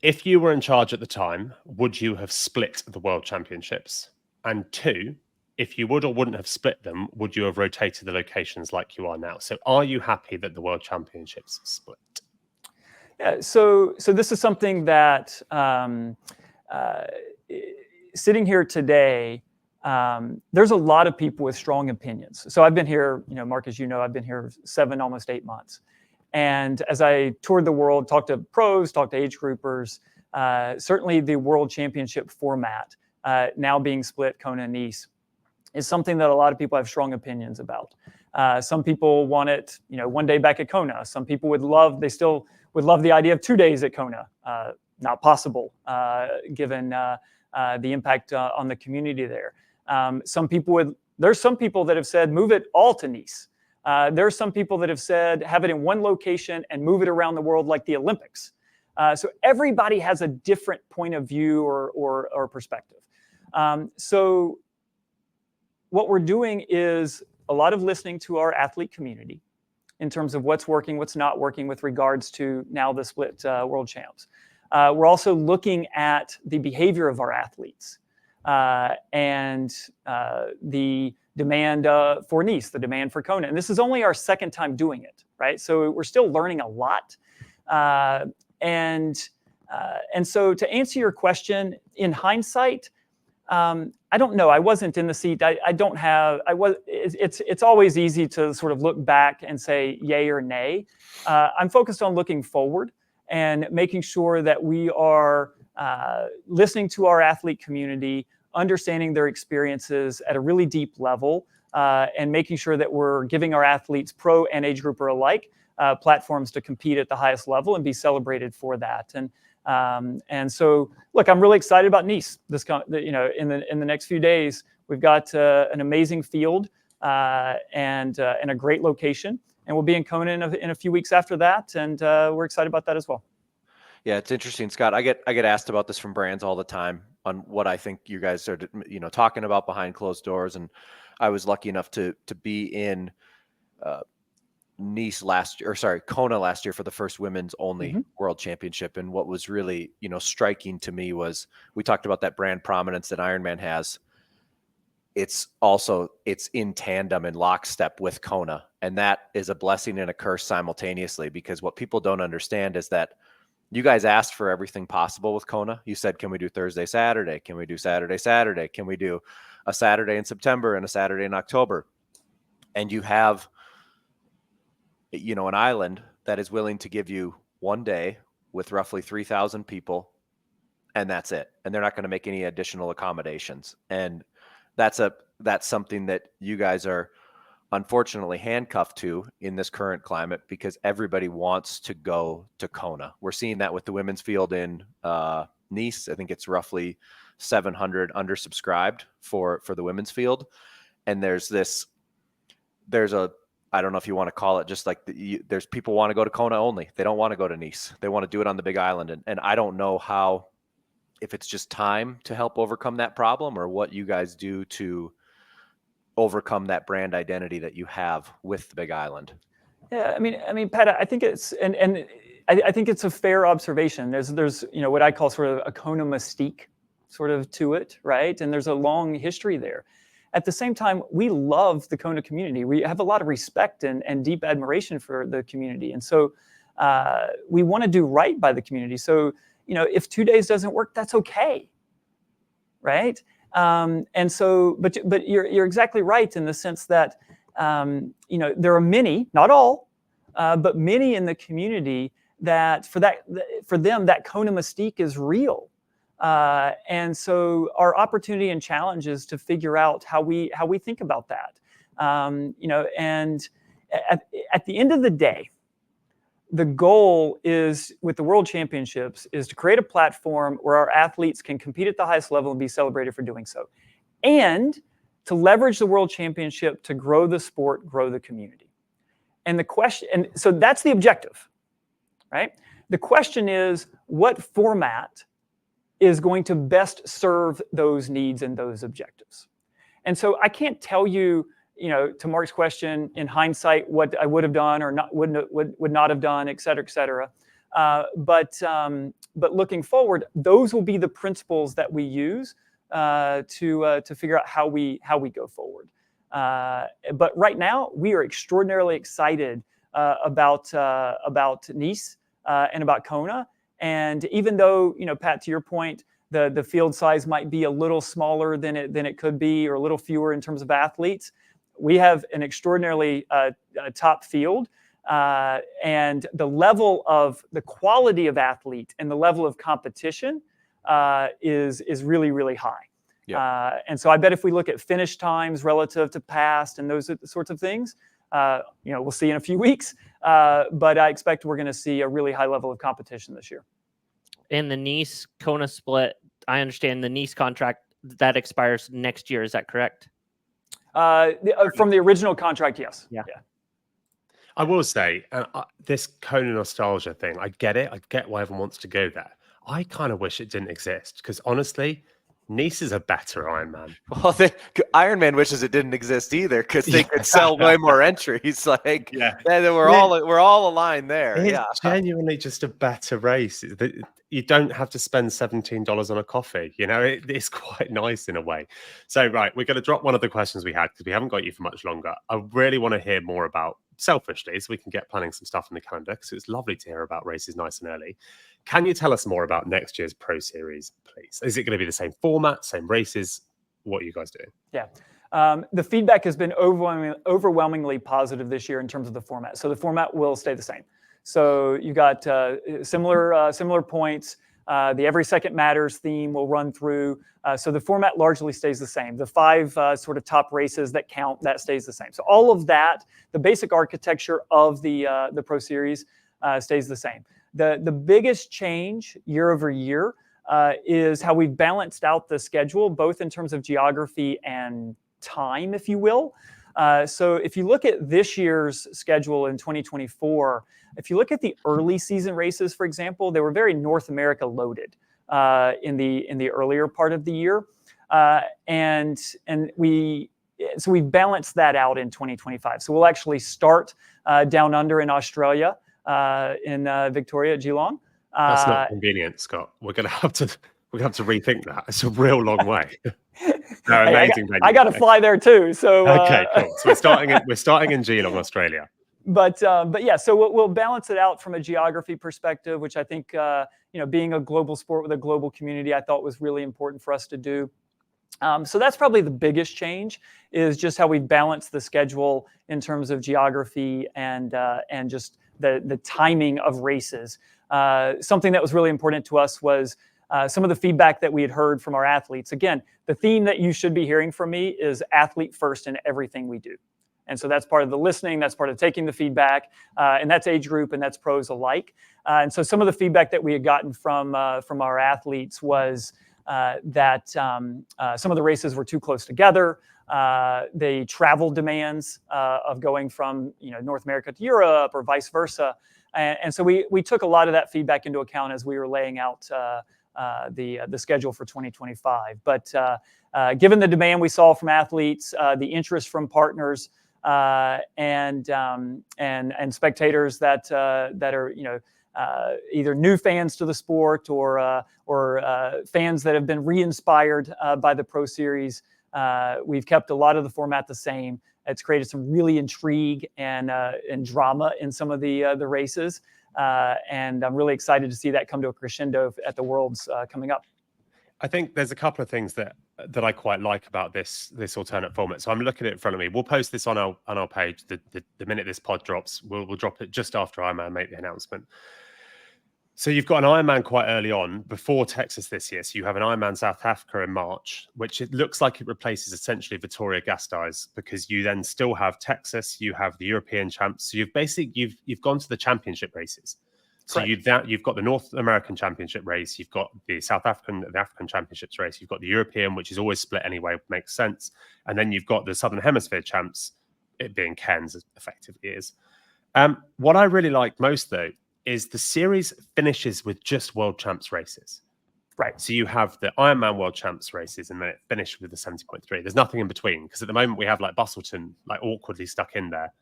if you were in charge at the time, would you have split the World Championships? And two, if you would or wouldn't have split them, would you have rotated the locations like you are now? So are you happy that the World Championships split? Yeah, so this is something that sitting here today, there's a lot of people with strong opinions. So I've been here, Mark, as you know, I've been here 7, almost 8 months. And as I toured the world, talked to pros, talked to age groupers, certainly the World Championship format, now being split, Kona and Nice, is something that a lot of people have strong opinions about. Some people want it, one day back at Kona. Some people they still would love the idea of 2 days at Kona. Not possible, given the impact on the community there. There's some people that have said, move it all to Nice. There's some people that have said, have it in one location and move it around the world like the Olympics. So everybody has a different point of view or perspective. So what we're doing is a lot of listening to our athlete community in terms of what's working, what's not working with regards to now the split world champs. We're also looking at the behavior of our athletes and the demand for Nice, the demand for Kona. And this is only our second time doing it, right? So we're still learning a lot. And so to answer your question, in hindsight, I don't know. I wasn't in the seat. It's always easy to sort of look back and say yay or nay. I'm focused on looking forward and making sure that we are listening to our athlete community, understanding their experiences at a really deep level, and making sure that we're giving our athletes, pro and age grouper alike, platforms to compete at the highest level and be celebrated for that. And so, look, I'm really excited about Nice. In the next few days, we've got an amazing field and a great location, and we'll be in Kona in a few weeks after that, and we're excited about that as well. Yeah, it's interesting, Scott. I get asked about this from brands all the time on what I think you guys are, talking about behind closed doors. And I was lucky enough to be in Kona last year for the first women's only World Championship. And what was really, striking to me was we talked about that brand prominence that Ironman has. it's in tandem and lockstep with Kona. And that is a blessing and a curse simultaneously, because what people don't understand is that you guys asked for everything possible with Kona. You said, can we do Thursday, Saturday? Can we do Saturday, Saturday? Can we do a Saturday in September and a Saturday in October? And you have, an island that is willing to give you one day with roughly 3,000 people, and that's it. And they're not going to make any additional accommodations. And that's something that you guys are unfortunately handcuffed to in this current climate, because everybody wants to go to Kona. We're seeing that with the women's field in Nice. I think it's roughly 700 undersubscribed for the women's field. And there's a, I don't know if you want to call it, just like there's people want to go to Kona only. They don't want to go to Nice. They want to do it on the big island. And I don't know if it's just time to help overcome that problem, or what you guys do to overcome that brand identity that you have with the big island. Yeah, I mean, Pat, I think it's and I think it's a fair observation. There's what I call sort of a Kona mystique sort of to it, right? And there's a long history there. At the same time, we love the Kona community. We have a lot of respect and deep admiration for the community, and so we want to do right by the community. So if 2 days doesn't work, that's okay, right? And so, but you're exactly right in the sense that there are many, not all, but many in the community that for them that Kona mystique is real, and so our opportunity and challenge is to figure out how we think about that, and at the end of the day, the goal is with the World Championships is to create a platform where our athletes can compete at the highest level and be celebrated for doing so, and to leverage the World Championship to grow the sport, grow the community. And so that's the objective, right? The question is, what format is going to best serve those needs and those objectives? And so I can't tell you, to Mark's question, in hindsight, what I would have done or would not have done, et cetera, et cetera. But looking forward, those will be the principles that we use to figure out how we go forward. But right now, we are extraordinarily excited about Nice and about Kona. And even though, Pat, to your point, the field size might be a little smaller than it could be, or a little fewer in terms of athletes, we have an extraordinarily top field, and the quality of athlete and the level of competition is really, really high. Yeah. And so I bet if we look at finish times relative to past and those sorts of things, we'll see in a few weeks. But I expect we're going to see a really high level of competition this year. In the Nice Kona split, I understand the Nice contract that expires next year. Is that correct? From the original contract, yes. Yeah. I will say, this Kona nostalgia thing, I get it. I get why everyone wants to go there. I kind of wish it didn't exist, because honestly, Nice is a better Ironman. Well, Ironman wishes it didn't exist either, because they could sell way more entries. Like, we're all aligned there. It's genuinely just a better race. You don't have to spend $17 on a coffee. It's quite nice in a way. So, right, we're going to drop one of the questions we had, because we haven't got you for much longer. I really want to hear more about, selfishly, so we can get planning some stuff in the calendar, because it's lovely to hear about races nice and early. Can you tell us more about next year's Pro Series, please? Is it going to be the same format, same races? What are you guys doing? Yeah. The feedback has been overwhelmingly positive this year in terms of the format. So the format will stay the same. So you got similar points. The Every Second Matters theme will run through. So the format largely stays the same. The 5 sort of top races that count, that stays the same. So all of that, the basic architecture of the Pro Series stays the same. The biggest change year over year is how we've balanced out the schedule, both in terms of geography and time, if you will. So if you look at this year's schedule in 2024, if you look at the early season races, for example, they were very North America loaded in the earlier part of the year, and so we've balanced that out in 2025. So we'll actually start down under in Australia, in Victoria, Geelong. That's not convenient, Scott. We're going to have to rethink that. It's a real long way. No, Hey, amazing. I got to fly there too. So Okay, cool. So we're starting in Geelong, Australia. But yeah, so we'll balance it out from a geography perspective, which I think being a global sport with a global community, I thought was really important for us to do. So that's probably the biggest change, is just how we balance the schedule in terms of geography and just the timing of races. Something that was really important to us was some of the feedback that we had heard from our athletes. Again, the theme that you should be hearing from me is athlete first in everything we do. And so that's part of the listening, that's part of taking the feedback, and that's age group and that's pros alike. And so some of the feedback that we had gotten from our athletes was that some of the races were too close together. The travel demands of going from North America to Europe or vice versa. And so we took a lot of that feedback into account as we were laying out the schedule for 2025. But given the demand we saw from athletes, the interest from partners, and spectators that are either new fans to the sport or fans that have been re-inspired by the Pro Series, we've kept a lot of the format the same. It's created some really intrigue and drama in some of the races, and I'm really excited to see that come to a crescendo at the Worlds coming up. I think there's a couple of things that I quite like about this alternate format. So I'm looking at it in front of me. We'll post this on our page the minute this pod drops. We'll drop it just after Ironman make the announcement. So you've got an Ironman quite early on before Texas this year. So you have an Ironman South Africa in March, which it looks like it replaces essentially Vitoria Gasteiz, because you then still have Texas, you have the European champs. So you've gone to the championship races. So you've got the North American Championship race, you've got the African Championships race, you've got the European, which is always split anyway, makes sense. And then you've got the Southern Hemisphere champs, it being Cairns effectively is. What I really like most, though, is the series finishes with just World Champs races. Right. So you have the Ironman World Champs races, and then it finished with the 70.3. There's nothing in between, because at the moment we have like Bustleton like awkwardly stuck in there.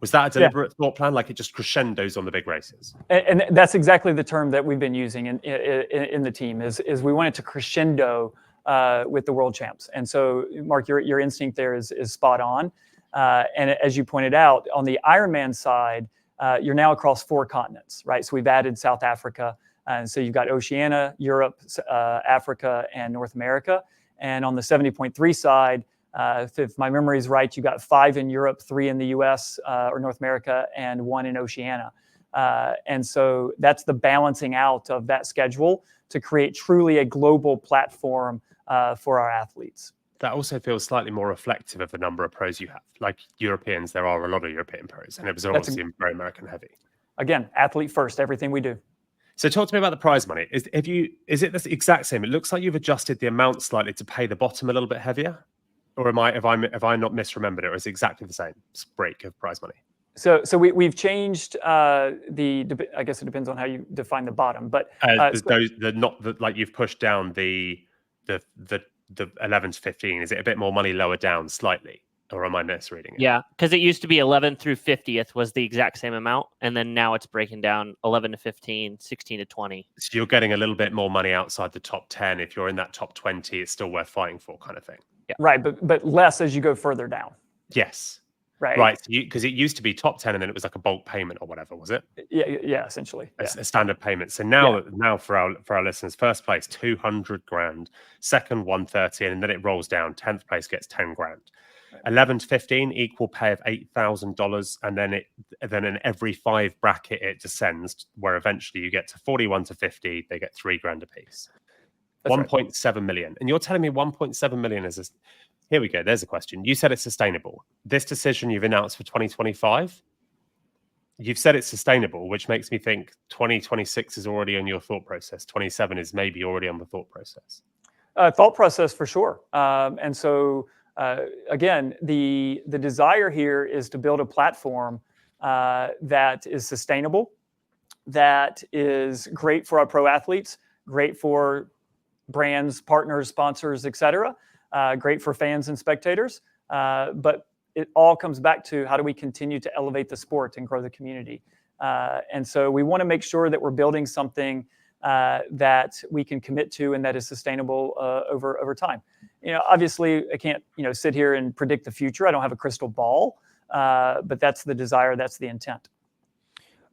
Was that a deliberate thought plan? Like it just crescendos on the big races? And that's exactly the term that we've been using in the team is we want it to crescendo with the world champs. And so, Mark, your instinct there is spot on. And as you pointed out, on the Ironman side, you're now across 4 continents, right? So we've added South Africa. And so you've got Oceania, Europe, Africa, and North America. And on the 70.3 side, if my memory is right, you got 5 in Europe, 3 in the US or North America, and 1 in Oceania. And so that's the balancing out of that schedule to create truly a global platform for our athletes. That also feels slightly more reflective of the number of pros you have. Like Europeans, there are a lot of European pros, and it was obviously very American heavy. Again, athlete first, everything we do. So talk to me about the prize money. Is it the exact same? It looks like you've adjusted the amount slightly to pay the bottom a little bit heavier. Or have I not misremembered it, or is it exactly the same break of prize money? So we've changed I guess it depends on how you define the bottom, but like you've pushed down the 11 to 15. Is it a bit more money lower down slightly, or am I misreading it? Yeah, because it used to be 11 through 50th was the exact same amount, and then now it's breaking down 11 to 15, 16 to 20. So you're getting a little bit more money outside the top 10. If you're in that top 20, it's still worth fighting for, kind of thing. Yeah. Right, but less as you go further down. Yes. Right. Because it used to be top 10 and then it was like a bulk payment or whatever, was it? Yeah, essentially. A standard payment. So now for our listeners, first place, 200 grand, second, 130, and then it rolls down. 10th place gets 10 grand. Right. 11 to 15, equal pay of $8,000. And then in every 5 bracket, it descends where eventually you get to 41 to 50, they get 3 grand apiece. 1.7 million. And you're telling me 1.7 million is this. Here we go. There's a question. You said it's sustainable. This decision you've announced for 2025, you've said it's sustainable, which makes me think 2026 is already on your thought process. 27 is maybe already on the thought process. Thought process for sure. And so, again, the desire here is to build a platform that is sustainable, that is great for our pro athletes, great for brands, partners, sponsors, et cetera. Great for fans and spectators, but it all comes back to how do we continue to elevate the sport and grow the community. And so we want to make sure that we're building something that we can commit to and that is sustainable over time. Obviously, I can't sit here and predict the future. I don't have a crystal ball, but that's the desire. That's the intent.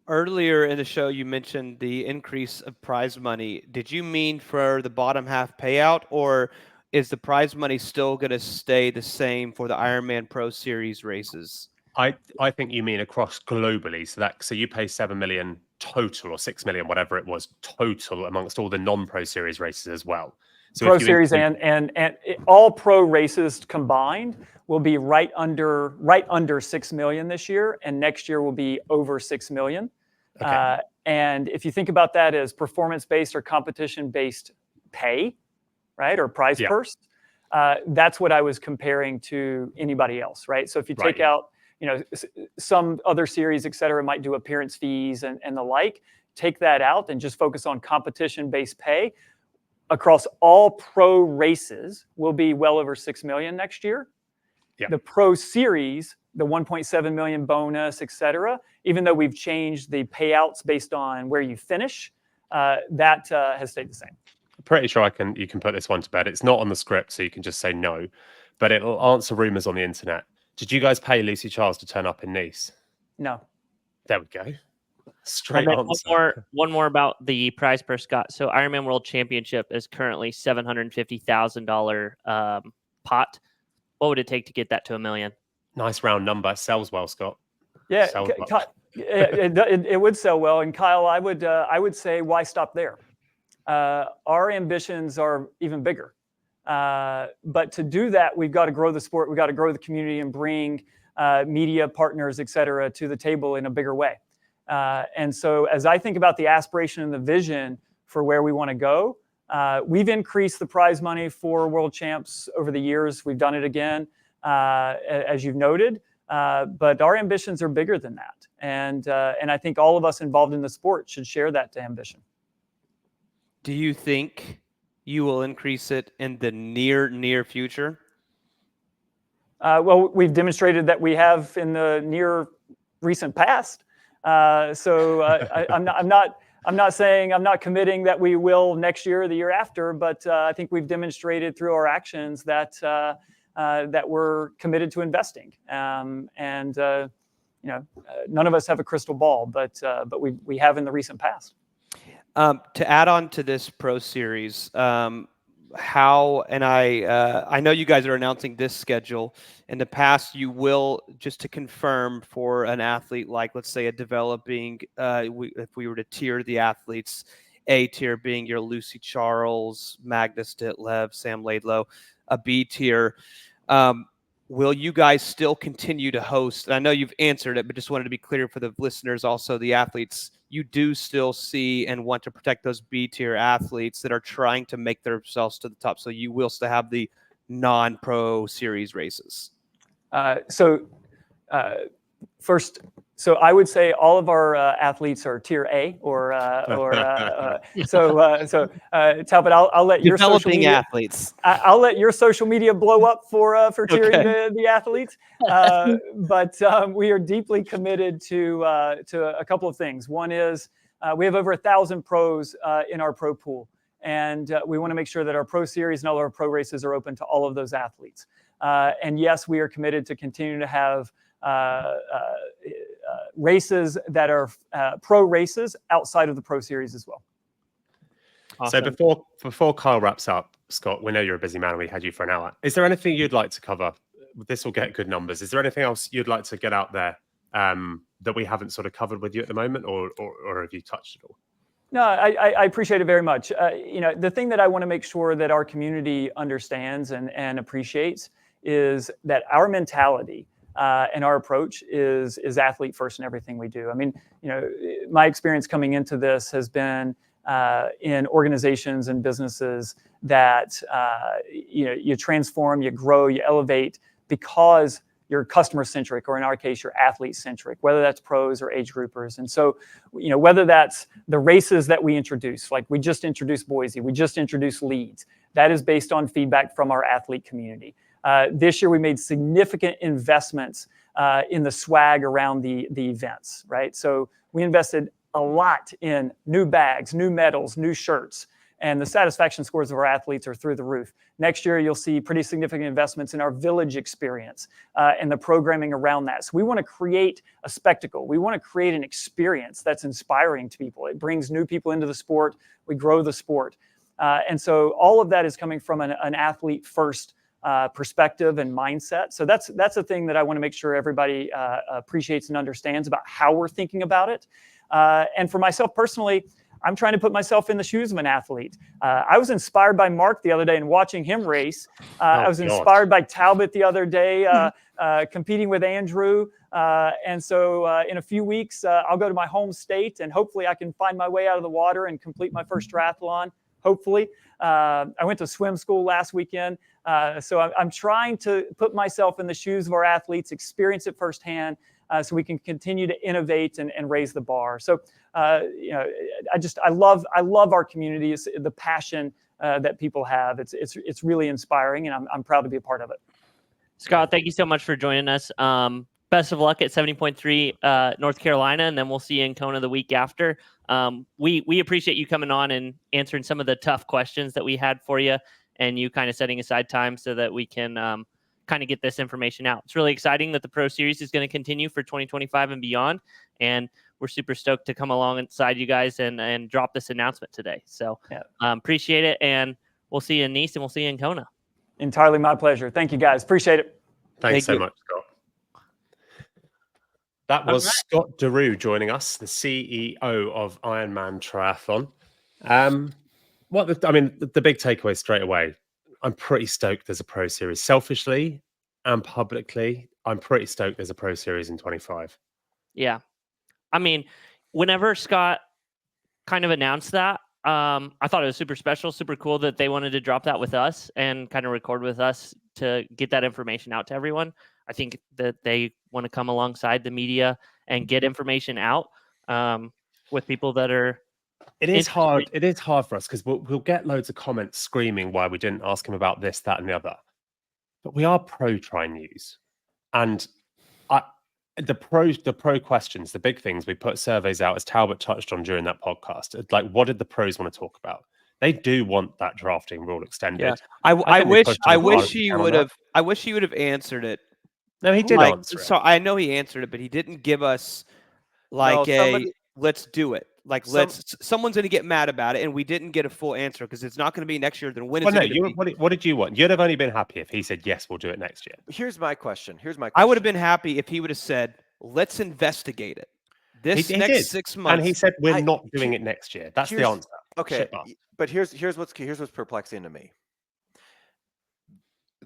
Earlier in the show, you mentioned the increase of prize money. Did you mean for the bottom half payout, or is the prize money still going to stay the same for the Ironman Pro Series races? I think you mean across globally. So you pay 7 million total, or 6 million, whatever it was, total amongst all the non-Pro Series races as well. So Pro Series and all pro races combined will be right under 6 million this year, and next year will be over 6 million. Okay. And if you think about that as performance-based or competition-based pay, right, or prize purse, that's what I was comparing to anybody else, right? So if you take out, some other series, et cetera, might do appearance fees and the like, take that out and just focus on competition-based pay. Across all pro races will be well over 6 million next year. Yeah. The Pro Series, the 1.7 million bonus, et cetera, even though we've changed the payouts based on where you finish, that has stayed the same. I'm pretty sure you can put this one to bed. It's not on the script, so you can just say no, but it'll answer rumors on the internet. Did you guys pay Lucy Charles to turn up in Nice? No. There we go. Straight answer. One more about the prize purse, Scott. So Ironman World Championship is currently $750,000 pot. What would it take to get that to $1 million? Nice round number. Sells well, Scott. Yeah, it would sell well. And Kyle, I would say, why stop there? Our ambitions are even bigger. But to do that, we've got to grow the sport. We've got to grow the community and bring media partners, et cetera, to the table in a bigger way. And so as I think about the aspiration and the vision for where we want to go, we've increased the prize money for world champs over the years. We've done it again, as you've noted, but our ambitions are bigger than that. And I think all of us involved in the sport should share that ambition. Do you think you will increase it in the near future? Well, we've demonstrated that we have in the near recent past. I'm not saying, I'm not committing that we will next year or the year after, but I think we've demonstrated through our actions that that we're committed to investing. None of us have a crystal ball, but we have in the recent past. To add on to this Pro Series, I know you guys are announcing this schedule. In the past, you will, just to confirm for an athlete, like let's say a developing, if we were to tier the athletes, A tier being your Lucy Charles, Magnus Ditlev, Sam Laidlow, a B tier. Will you guys still continue to host? And I know you've answered it, but just wanted to be clear for the listeners, also the athletes. You do still see and want to protect those B-tier athletes that are trying to make themselves to the top. So you will still have the non-Pro Series races. First, so I would say all of our athletes are tier A, Talbot, I'll let your social media, athletes. I'll let your social media blow up for tiering the athletes. But we are deeply committed to a couple of things. One is we have over 1,000 pros in our pro pool, and we want to make sure that our Pro Series and all our pro races are open to all of those athletes. And yes, we are committed to continue to have races that are pro races outside of the Pro Series as well. Awesome. So before Kyle wraps up, Scott, we know you're a busy man and we had you for an hour. Is there anything you'd like to cover? This will get good numbers. Is there anything else you'd like to get out there that we haven't sort of covered with you at the moment, or have you touched it all? No, I appreciate it very much. The thing that I want to make sure that our community understands and appreciates is that our mentality and our approach is athlete first in everything we do. I mean, my experience coming into this has been in organizations and businesses that you transform, you grow, you elevate because you're customer centric, or in our case, you're athlete centric, whether that's pros or age groupers. And so, whether that's the races that we introduce, like we just introduced Boise, we just introduced Leeds, that is based on feedback from our athlete community. This year, we made significant investments in the swag around the events, right? So we invested a lot in new bags, new medals, new shirts. And the satisfaction scores of our athletes are through the roof. Next year, you'll see pretty significant investments in our village experience and the programming around that. So we want to create a spectacle. We want to create an experience that's inspiring to people. It brings new people into the sport. We grow the sport. And so all of that is coming from an athlete-first perspective and mindset. So that's a thing that I want to make sure everybody appreciates and understands about how we're thinking about it. And for myself personally, I'm trying to put myself in the shoes of an athlete. I was inspired by Mark the other day and watching him race. I was inspired by Talbot the other day, competing with Andrew. And so in a few weeks, I'll go to my home state and hopefully I can find my way out of the water and complete my first triathlon. Hopefully. I went to swim school last weekend. So I'm trying to put myself in the shoes of our athletes, experience it firsthand, so we can continue to innovate and raise the bar. So, I love our community, the passion that people have. It's really inspiring, and I'm proud to be a part of it. Scott, thank you so much for joining us. Best of luck at 70.3 North Carolina, and then we'll see you in Kona the week after. We appreciate you coming on and answering some of the tough questions that we had for you, and you kind of setting aside time so that we can kind of get this information out. It's really exciting that the Pro Series is going to continue for 2025 and beyond, and we're super stoked to come alongside you guys and drop this announcement today. So appreciate it, and we'll see you in Nice, and we'll see you in Kona. Entirely my pleasure. Thank you, guys. Appreciate it. Thanks so much, Scott. That was Scott Derue joining us, the CEO of Ironman Triathlon. The big takeaway straight away, I'm pretty stoked there's a Pro Series. Selfishly and publicly, I'm pretty stoked there's a Pro Series in 25. Yeah. I mean, whenever Scott kind of announced that, I thought it was super special, super cool that they wanted to drop that with us and kind of record with us to get that information out to everyone. I think that they want to come alongside the media and get information out with people that are. It is hard. It is hard for us because we'll get loads of comments screaming why we didn't ask him about this, that, and the other. But we are pro Tri News, and the pro questions, the big things. We put surveys out, as Talbot touched on during that podcast. Like, what did the pros want to talk about? They do want that drafting rule extended. Yeah. I wish he would have answered it. No, he did answer it. So I know he answered it, but he didn't give us let's do it. Someone's going to get mad about it, and we didn't get a full answer because it's not going to be next year. Then when is it going to be? What did you want? You'd have only been happy if he said, yes, we'll do it next year. Here's my question. I would have been happy if he would have said, let's investigate it. This next 6 months. And he said, we're not doing it next year. That's the answer. Okay. But here's what's perplexing to me.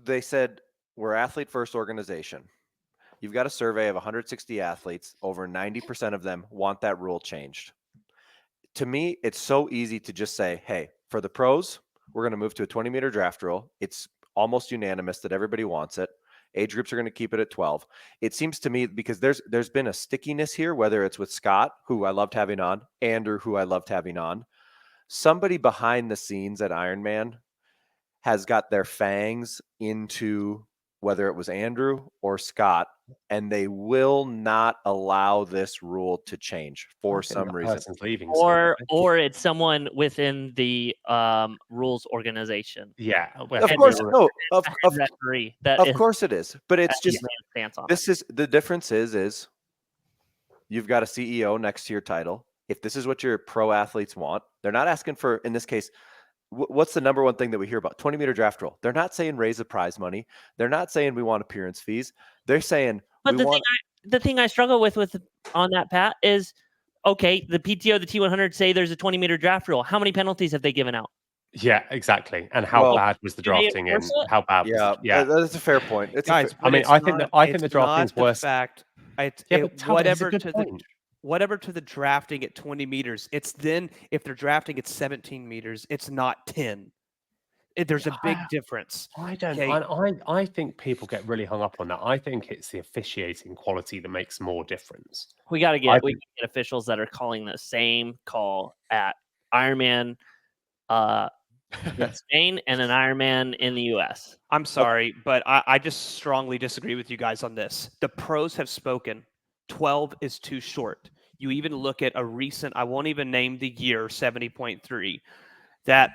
They said, we're athlete first organization. You've got a survey of 160 athletes. Over 90% of them want that rule changed. To me, it's so easy to just say, hey, for the pros, we're going to move to a 20-meter draft rule. It's almost unanimous that everybody wants it. Age groups are going to keep it at 12. It seems to me, because there's been a stickiness here, whether it's with Scott, who I loved having on, Andrew, who I loved having on. Somebody behind the scenes at Ironman has got their fangs into whether it was Andrew or Scott, and they will not allow this rule to change for some reason. Or it's someone within the rules organization. Yeah, of course, of course it is. But it's just the difference is you've got a CEO next to your title. If this is what your pro athletes want, they're not asking for, in this case, what's the number one thing that we hear about? 20-meter draft rule. They're not saying raise the prize money. They're not saying we want appearance fees. They're saying the thing I struggle with on that, Pat, is okay, the PTO, the T100 say there's a 20-meter draft rule. How many penalties have they given out? Yeah, exactly. And how bad was the drafting in? How bad was it? Yeah, that's a fair point. I think the drafting's worse. Whatever to the drafting at 20 meters, it's then if they're drafting at 17 meters, it's not 10. There's a big difference. I think people get really hung up on that. I think it's the officiating quality that makes more difference. We got to get officials that are calling the same call at Ironman in Spain and an Ironman in the US. I'm sorry, but I just strongly disagree with you guys on this. The pros have spoken. 12 is too short. you even look at a recent, I won't even name the year, 70.3, that,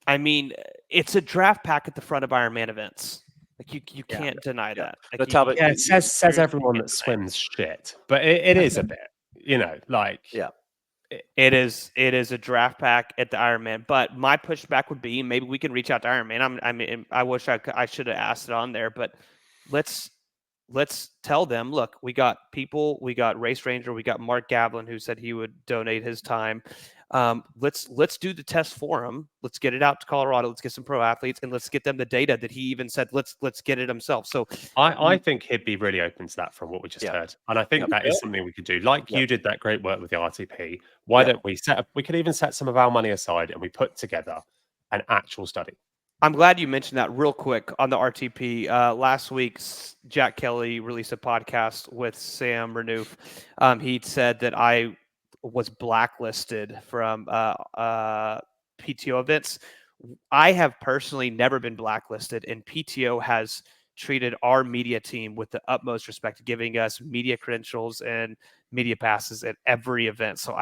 I mean, it's a draft pack at the front of Ironman events. Like you can't deny that. Like But Talbot, Yeah, it says seriously everyone can't that deny it. swims shit, but it is a bit, like Yeah. It is a draft pack at the Ironman. But my pushback would be, maybe we can reach out to Ironman. I mean, I wish I should have asked it on there, but let's tell them, look, we got people, we got Race Ranger, we got Mark Gavlin who said he would donate his time. Let's do the test for him. Let's get it out to Colorado. Let's get some pro athletes, and let's get them the data that he even said. Let's get it himself. So I think he'd be really open to that from what we just Yeah. heard. And I think Yep. that is something we could do. Like Yep. you did that great work with the RTP. Why Yep. don't we we could even set some of our money aside and we put together an actual study. I'm glad you mentioned that real quick on the RTP. Last week, Jack Kelly released a podcast with Sam Renouf. He said that I was blacklisted from PTO events. I have personally never been blacklisted, and PTO has treated our media team with the utmost respect, giving us media credentials and media passes at every event. So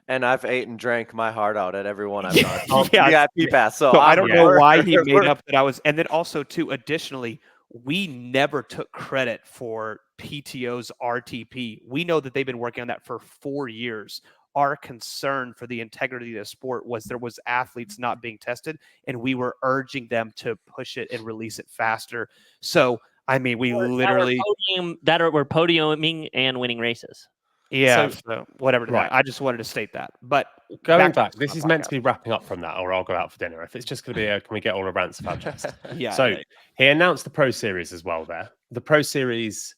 And I've ate and drank my heart out at everyone I've gone. Yeah. VIP pass. So I don't know why he made we're- up that I was. And then also, too, additionally, we never took credit for PTO's RTP. We know that they've been working on that for 4 years. Our concern for the integrity of the sport was there was athletes not being tested, and we were urging them to push it and release it faster. So, I mean, we literally, we're podiuming and winning races. yeah, So- so whatever. Right. I just wanted to state that. But Going to back, the this is meant to be wrapping up from that, or I'll go out for dinner. If it's just going to be can we get all the rants off our chest? Yeah. So he announced the Pro Series as well there. The Pro Series,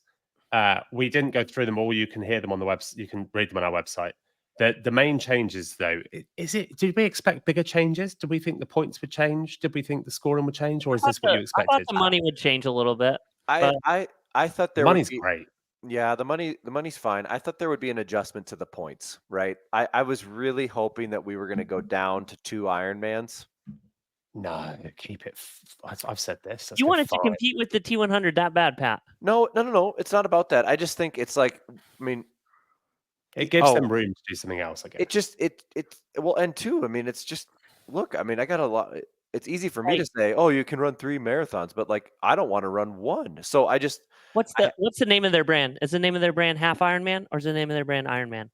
we didn't go through them all. You can hear them on the website. You can read them on our website. The main changes, though, did we expect bigger changes? Did we think the points would change? Did we think the scoring would change? Or is this what you I expected? thought the money would change a little bit. I thought there Money's would be, great. Yeah, the money's fine. I thought there would be an adjustment to the points, right? I was really hoping that we were going to go down to 2 Ironmans. No, keep it. I've said this. You wanted to compete with the T100 that bad, Pat? No. It's not about that. I just think it's like, I mean, it gives them room to do something else. I guess it just well, and 2, I mean, it's just, look, I mean, I got a lot. It's easy for me to say, oh, you can run 3 marathons, but like, I don't want to run 1. So I just. What's the name of their brand? Is the name of their brand Half Ironman, or is the name of their brand Ironman?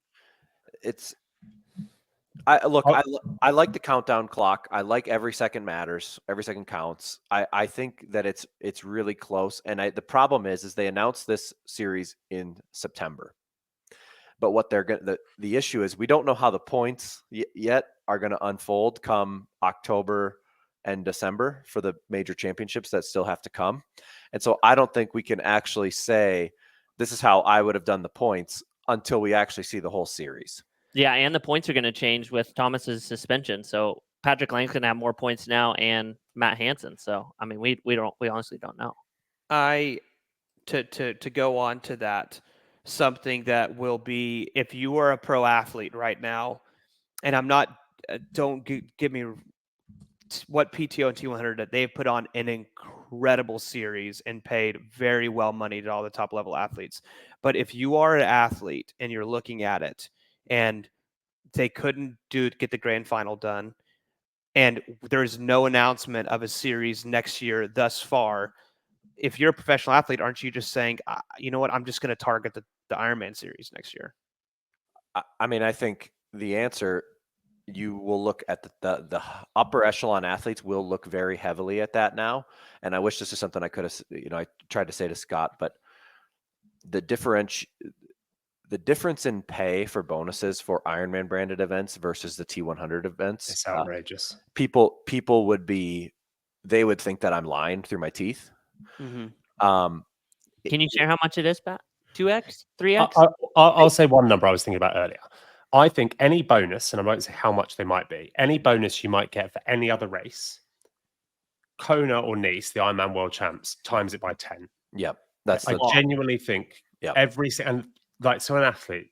I like the countdown clock. I like every second matters. Every second counts. I think that it's really close. And the problem is they announced this series in September. But what they're going the issue is we don't know how the points yet are going to unfold come October and December for the major championships that still have to come. And so I don't think we can actually say this is how I would have done the points until we actually see the whole series. Yeah, and the points are going to change with Thomas's suspension. So Patrick Lang's going to have more points now, and Matt Hansen. So I mean, we honestly don't know. To go on to that, something that will be, if you are a pro athlete right now, and I'm not, don't give me what PTO and T100, they've put on an incredible series and paid very well money to all the top level athletes. But if you are an athlete and you're looking at it and they couldn't get the grand final done, and there's no announcement of a series next year thus far, if you're a professional athlete, aren't you just saying, you know what, I'm just going to target the Ironman series next year? I mean, I think the answer, you will look at the upper echelon athletes will look very heavily at that now. And I wish this is something I could have, I tried to say to Scott, but the difference in pay for bonuses for Ironman branded events versus the T100 events, it's outrageous. People they would think that I'm lying through my teeth. Mm-hmm. Can you share how much it is, Pat? 2x, 3x? I'll say one number I was thinking about earlier. I think any bonus, and I won't say how much they might be, any bonus you might get for any other race, Kona or Nice, the Ironman World Champs, times it by 10. Yep. I genuinely think an athlete,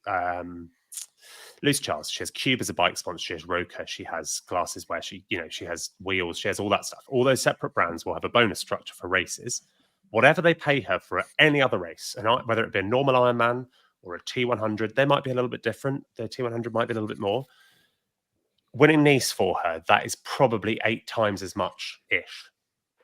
Lucy Charles, she has Cube as a bike sponsor, she has Roka, she has glasses where she has wheels, she has all that stuff. All those separate brands will have a bonus structure for races. Whatever they pay her for any other race, and whether it be a normal Ironman or a T100, they might be a little bit different. The T100 might be a little bit more. Winning Nice for her, that is probably 8 times as much-ish,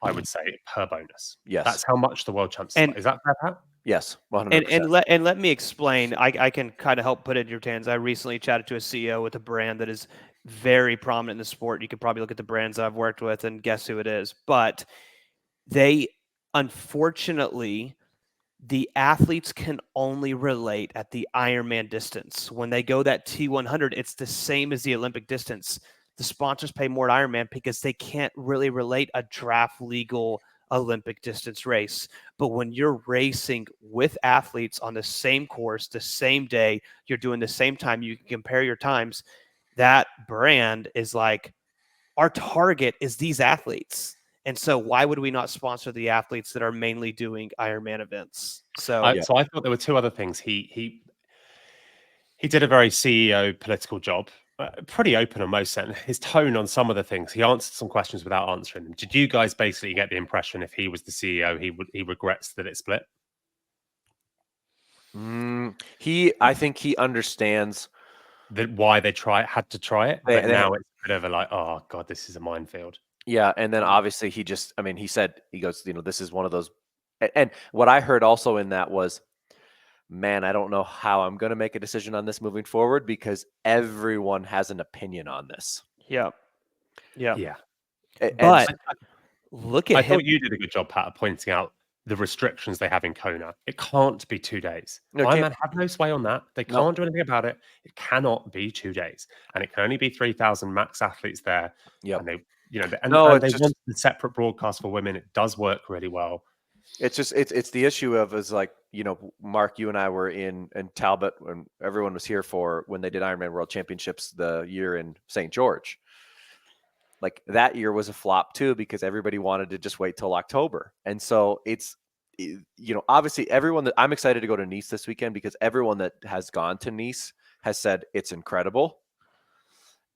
I would say, per bonus. Yes. That's how much the world champs And- is that fair, Pat? Yes, 100%. And let me explain. I can kind of help put it in your hands. I recently chatted to a CEO with a brand that is very prominent in the sport. You could probably look at the brands I've worked with and guess who it is. But they, unfortunately, the athletes can only relate at the Ironman distance. When they go that T100, it's the same as the Olympic distance. The sponsors pay more at Ironman because they can't really relate a draft legal Olympic distance race. But when you're racing with athletes on the same course, the same day, you're doing the same time, you can compare your times. That brand is like, our target is these athletes. And so why would we not sponsor the athletes that are mainly doing Ironman events? So I thought there were 2 other things. He did a very CEO political job, pretty open on most, and his tone on some of the things. He answered some questions without answering them. Did you guys basically get the impression if he was the CEO, he regrets that it split? I think he understands That why they had to try it, They- but they- now it's a bit of a like, oh god, this is a minefield. Yeah, and then obviously he just, I mean, he goes, this is one of those, and what I heard also in that was, man, I don't know how I'm going to make a decision on this moving forward because everyone has an opinion on this. yeah. Yeah. And But so- look at I him. thought you did a good job, Pat, of pointing out the restrictions they have in Kona. It can't be 2 days. No, it Ironman have no sway on that. They No. can't do anything about it. It cannot be 2 days, and it can only be 3,000 max athletes there. Yep. And they, No, and it's they just- want the separate broadcast for women. It does work really well. it's just, it's the issue of is like, Mark, you and I were in Talbot when everyone was here for when they did Ironman World Championships the year in St. George. Like that year was a flop too because everybody wanted to just wait till October. And so it's, obviously everyone that I'm excited to go to Nice this weekend because everyone that has gone to Nice has said it's incredible.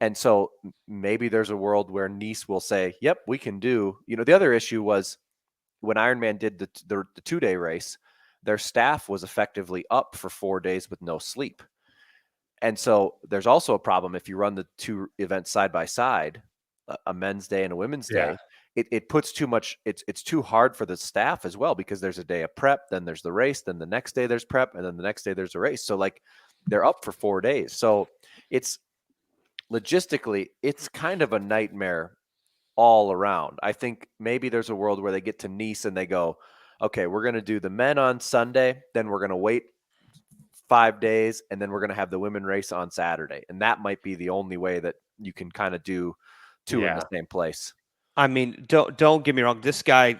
And so maybe there's a world where Nice will say, yep, we can do, the other issue was when Ironman did the 2-day race, their staff was effectively up for 4 days with no sleep. And so there's also a problem if you run the 2 events side by side, a men's day and a women's day, it puts too much, it's too hard for the staff as well because there's a day of prep, then there's the race, then the next day there's prep, and then the next day there's a race. So like they're up for 4 days. So it's logistically, it's kind of a nightmare all around. I think maybe there's a world where they get to Nice and they go, okay, we're going to do the men on Sunday, then we're going to wait 5 days, and then we're going to have the women race on Saturday. And that might be the only way that you can kind of do 2 in the same place. I mean, don't get me wrong. This guy,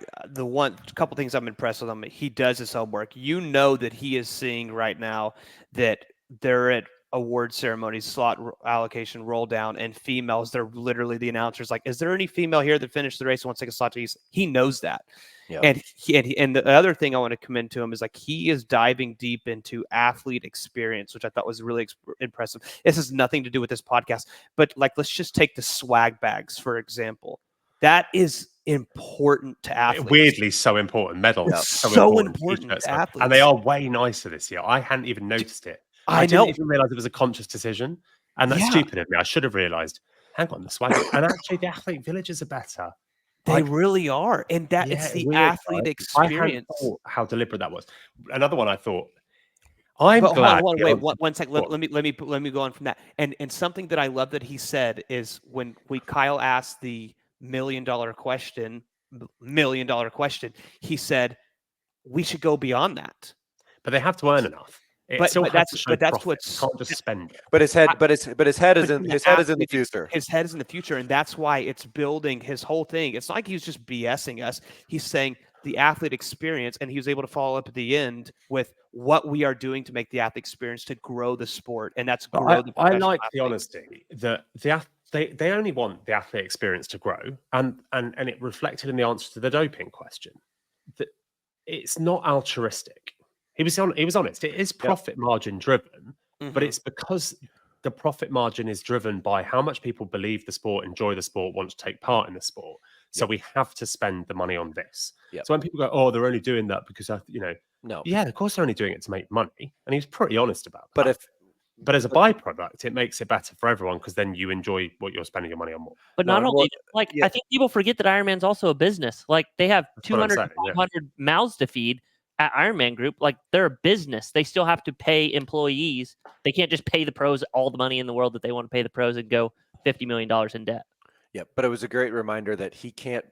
couple things I'm impressed with him. He does his homework. You know that he is seeing right now that they're at award ceremonies, slot allocation, roll down, and females. They're literally the announcers. Like, is there any female here that finished the race and wants to take a slot to use? He knows that. Yeah. And the other thing I want to commend to him is like he is diving deep into athlete experience, which I thought was really impressive. This has nothing to do with this podcast, but like let's just take the swag bags for example. That is important to athletes. Weirdly, so important. Medals, so important t-shirts, to athletes. and they are way nicer this year. I hadn't even noticed it. I didn't even realize it was a conscious decision, and that's stupid of me. I should have realized. Hang on, the swag, and actually, the athlete villages are better. They really are, and that it's the athlete experience. I hadn't thought how deliberate that was. Another one I thought. I'm glad. Hold on, wait, one second. Let me go on from that. And something that I love that he said is when Kyle asked the $1 million question, he said we should go beyond that. But they have to earn enough. But that's what's can't just spend it. But his head is in the future. His head is in the future, and that's why it's building his whole thing. It's not like he's just BSing us. He's saying the athlete experience, and he was able to follow up at the end with what we are doing to make the athlete experience to grow the sport, and that's grow the. I like the honesty that they only want the athlete experience to grow, and it reflected in the answer to the doping question that it's not altruistic. He was honest. It is profit margin driven, but it's because the profit margin is driven by how much people believe the sport, enjoy the sport, want to take part in the sport. So we have to spend the money on this. Yep. So when people go, oh, they're only doing that because, No. yeah, of course they're only doing it to make money. And he's pretty honest about that. But as a byproduct, it makes it better for everyone because then you enjoy what you're spending your money on more. But No, not well, only like yeah. I think people forget that Ironman's also a business. Like they have That's what I'm 200 saying, yeah. 500 mouths to feed at Ironman Group. Like they're a business. They still have to pay employees. They can't just pay the pros all the money in the world that they want to pay the pros and go $50 million in debt. Yeah, but it was a great reminder that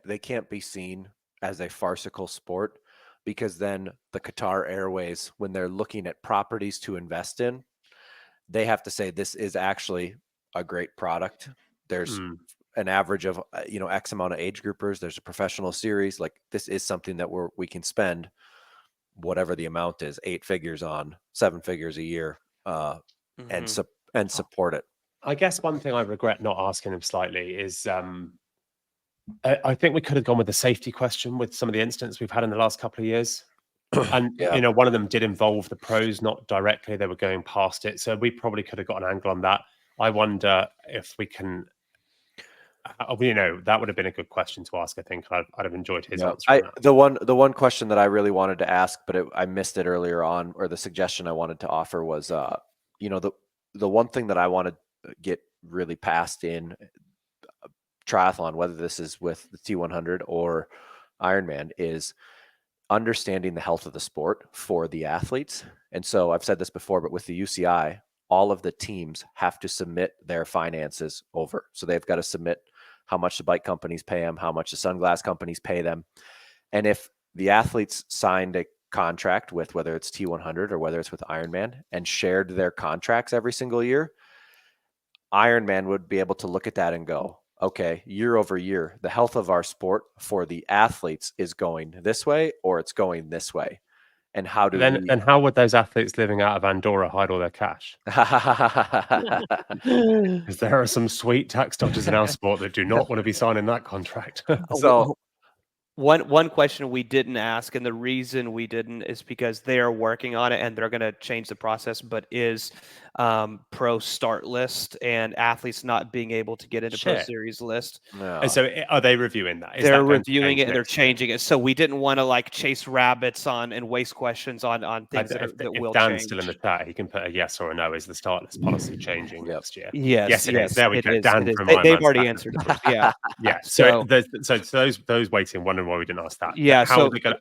they can't be seen as a farcical sport, because then the Qatar Airways, when they're looking at properties to invest in, they have to say this is actually a great product. There's an average of X amount of age groupers. There's a professional series. Like this is something that we can spend whatever the amount is, 8 figures on, 7 figures a year, and support it. I guess one thing I regret not asking him slightly is I think we could have gone with the safety question with some of the incidents we've had in the last couple of years. And, one of them did involve the pros, not directly. They were going past it. So we probably could have got an angle on that. I wonder if we can, that would have been a good question to ask. I think I'd have enjoyed his answer. On that. The one question that I really wanted to ask, but I missed it earlier on, or the suggestion I wanted to offer was, the one thing that I want to get really past in triathlon, whether this is with the T100 or Ironman, is understanding the health of the sport for the athletes. And so I've said this before, but with the UCI, all of the teams have to submit their finances over. So they've got to submit how much the bike companies pay them, how much the sunglass companies pay them. And if the athletes signed a contract with, whether it's T100 or whether it's with Ironman, and shared their contracts every single year, Ironman would be able to look at that and go, okay, year over year, the health of our sport for the athletes is going this way or it's going this way. And how do and how would those athletes living out of Andorra hide all their cash? Because there are some sweet tax dodgers in our sport that do not want to be signing that contract. So One question we didn't ask, and the reason we didn't is because they are working on it and they're going to change the process, but is pro start list and athletes not being able to get into pro series list. And so are they reviewing that? They're reviewing it and they're changing it. So we didn't want to like chase rabbits on and waste questions on things that will Dan's change. still in the chat, he can put a yes or a no. Is the start list policy changing next year? Yes, it is. There we go. Dan from they've already answered it. Yeah. Yeah. So those waiting, wondering why we didn't ask that. Yeah. How are they going to,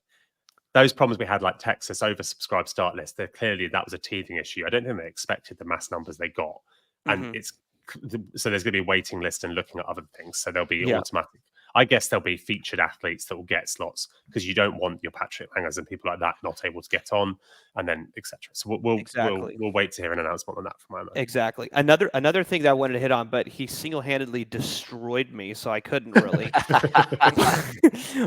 those problems we had, like Texas oversubscribed start list, clearly that was a teething issue. I don't think they expected the mass numbers they got. And so there's going to be a waiting list and looking at other things. So there'll be automatic. I guess there'll be featured athletes that will get slots, because you don't want your Patrick Langers and people like that not able to get on, and then etc. So we'll wait to hear an announcement on that from Ironman. Exactly. Another thing that I wanted to hit on, but he single-handedly destroyed me, so I couldn't really.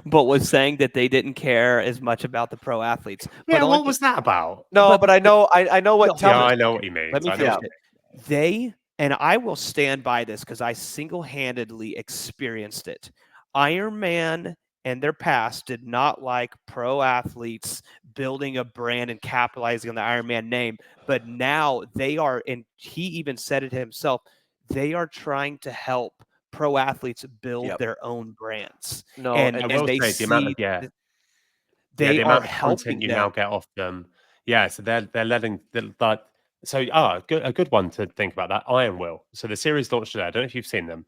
But was saying that they didn't care as much about the pro athletes. Yeah, what was that about? No, but I know what. I know what he means. Let me finish it. They, and I will stand by this because I single-handedly experienced it. Ironman and their past did not like pro athletes building a brand and capitalizing on the Ironman name, but now they are, and he even said it himself, they are trying to help pro athletes build their own brands. No, and I will they say see the amount of they the are amount of content you them. now get off them. Yeah, so they're letting that. So a good one to think about that. Iron Will. So the series launched today. I don't know if you've seen them,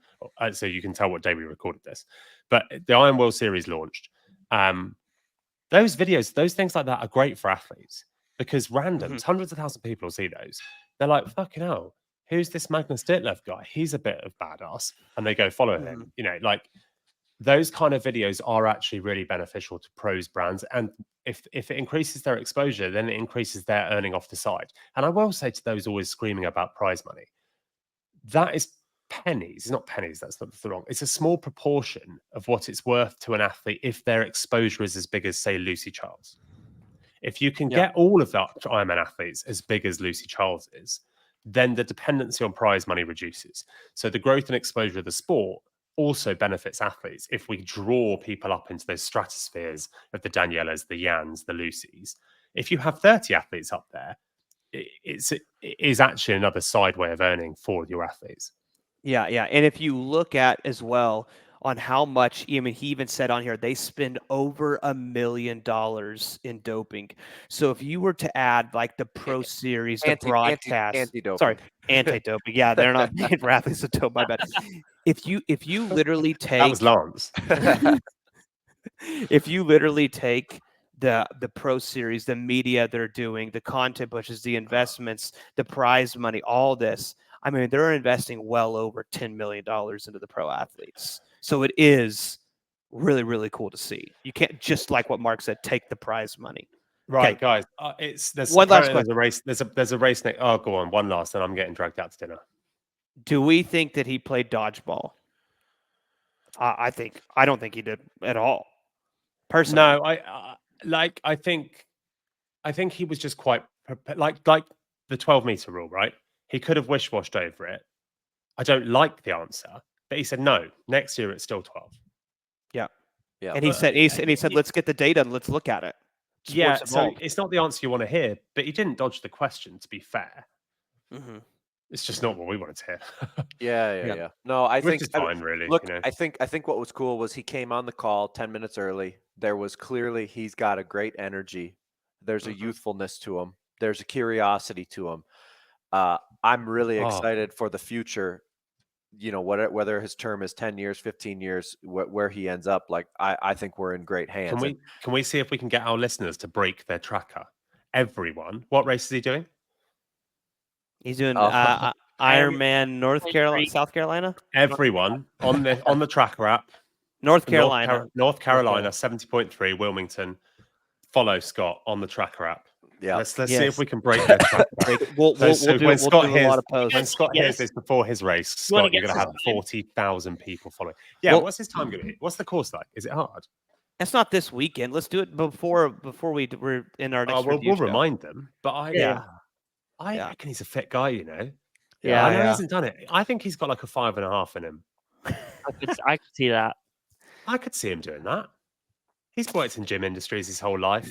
so you can tell what day we recorded this. But the Iron Will series launched. Those videos, those things like that are great for athletes, because randoms, hundreds of thousands of people will see those. They're like, fucking hell, who's this Magnus Ditlev guy? He's a bit of badass, and they go follow him. Like those kind of videos are actually really beneficial to pros brands, and if it increases their exposure, then it increases their earning off the side. And I will say to those always screaming about prize money, that is pennies. It's not pennies, that's not the wrong. It's a small proportion of what it's worth to an athlete if their exposure is as big as, say, Lucy Charles. If you can get all of that Ironman athletes as big as Lucy Charles is, then the dependency on prize money reduces. So the growth and exposure of the sport also benefits athletes if we draw people up into those stratospheres of the Danielas, the Jans, the Lucys. If you have 30 athletes up there, it is actually another side way of earning for your athletes. Yeah. And if you look at as well, on how much. I mean, he even said on here they spend over $1 million in doping. So if you were to add like the Pro Series, the broadcast, anti-doping. sorry, anti-doping. Yeah, they're not made for athletes to dope. My bad. If you literally take That was Lance. if you literally take the Pro Series, the media they're doing, the content pushes, the investments, the prize money, all this. I mean, they're investing well over $10 million into the pro athletes. So it is really, really cool to see. You can't just like what Mark said, take the prize money. Right, Okay. guys. There's One last apparently there's a race. There's a race next. Oh, go on. One last, and I'm getting dragged out to dinner. Do we think that he played dodgeball? I don't think he did at all. Personally, No, I think he was just quite like the 12-meter rule, right? He could have wish-washed over it. I don't like the answer, but he said no. Next year it's still 12. Yeah. Yeah. And he said, let's get the data and let's look at it. Yeah, Sports so evolved. it's not the answer you want to hear, but he didn't dodge the question, to be fair. Mhm. It's just not what we wanted to hear. Yeah. No, I Which think is fine, really. Look, you know? I think what was cool was he came on the call 10 minutes early. There was clearly he's got a great energy. There's a youthfulness to him. There's a curiosity to him. I'm really excited for the future. You know, whether his term is 10 years, 15 years, where he ends up. Like I think we're in great hands. Can we see if we can get our listeners to break their tracker? Everyone, what race is he doing? He's doing Oh. Ironman South Carolina? Everyone on the tracker app. North Carolina. North Carolina, 70.3, Wilmington. Follow Scott on the tracker app. Yeah. Let's see if we can break their tracker. We'll do a lot of posts. When Scott hears this before his race, Scott, you're going to have 40,000 people following. Yeah, what's his time going to be? What's the course like? Is it hard? It's not this weekend. Let's do it before we're in our next we'll review show. remind them. But I reckon he's a fit guy, you know. Yeah. I know he hasn't done it. I think he's got like a 5.5 in him. I could see that. I could see him doing that. He's worked in gym industries his whole life.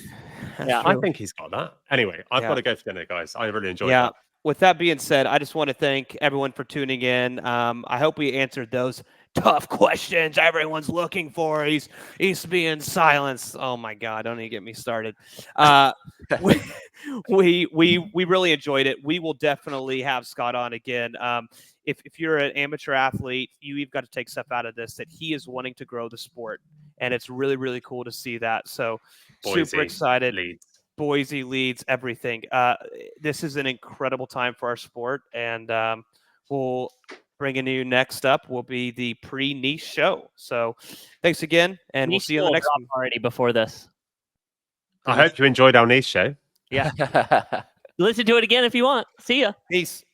Yeah. I think he's got that. Anyway, I've got to go for dinner, guys. I really enjoyed that. With that being said, I just want to thank everyone for tuning in. I hope we answered those tough questions everyone's looking for. He's being silenced. Oh my God! Don't even get me started. We really enjoyed it. We will definitely have Scott on again. If you're an amateur athlete, you've got to take stuff out of this that he is wanting to grow the sport, and it's really, really cool to see that. So super excited. Boise leads everything. This is an incredible time for our sport, and we'll bring you next up will be the pre-niche show. So thanks again, and we'll see you in the next one. Already before this. I hope you enjoyed our niche show. Yeah. Listen to it again if you want. See ya. Peace.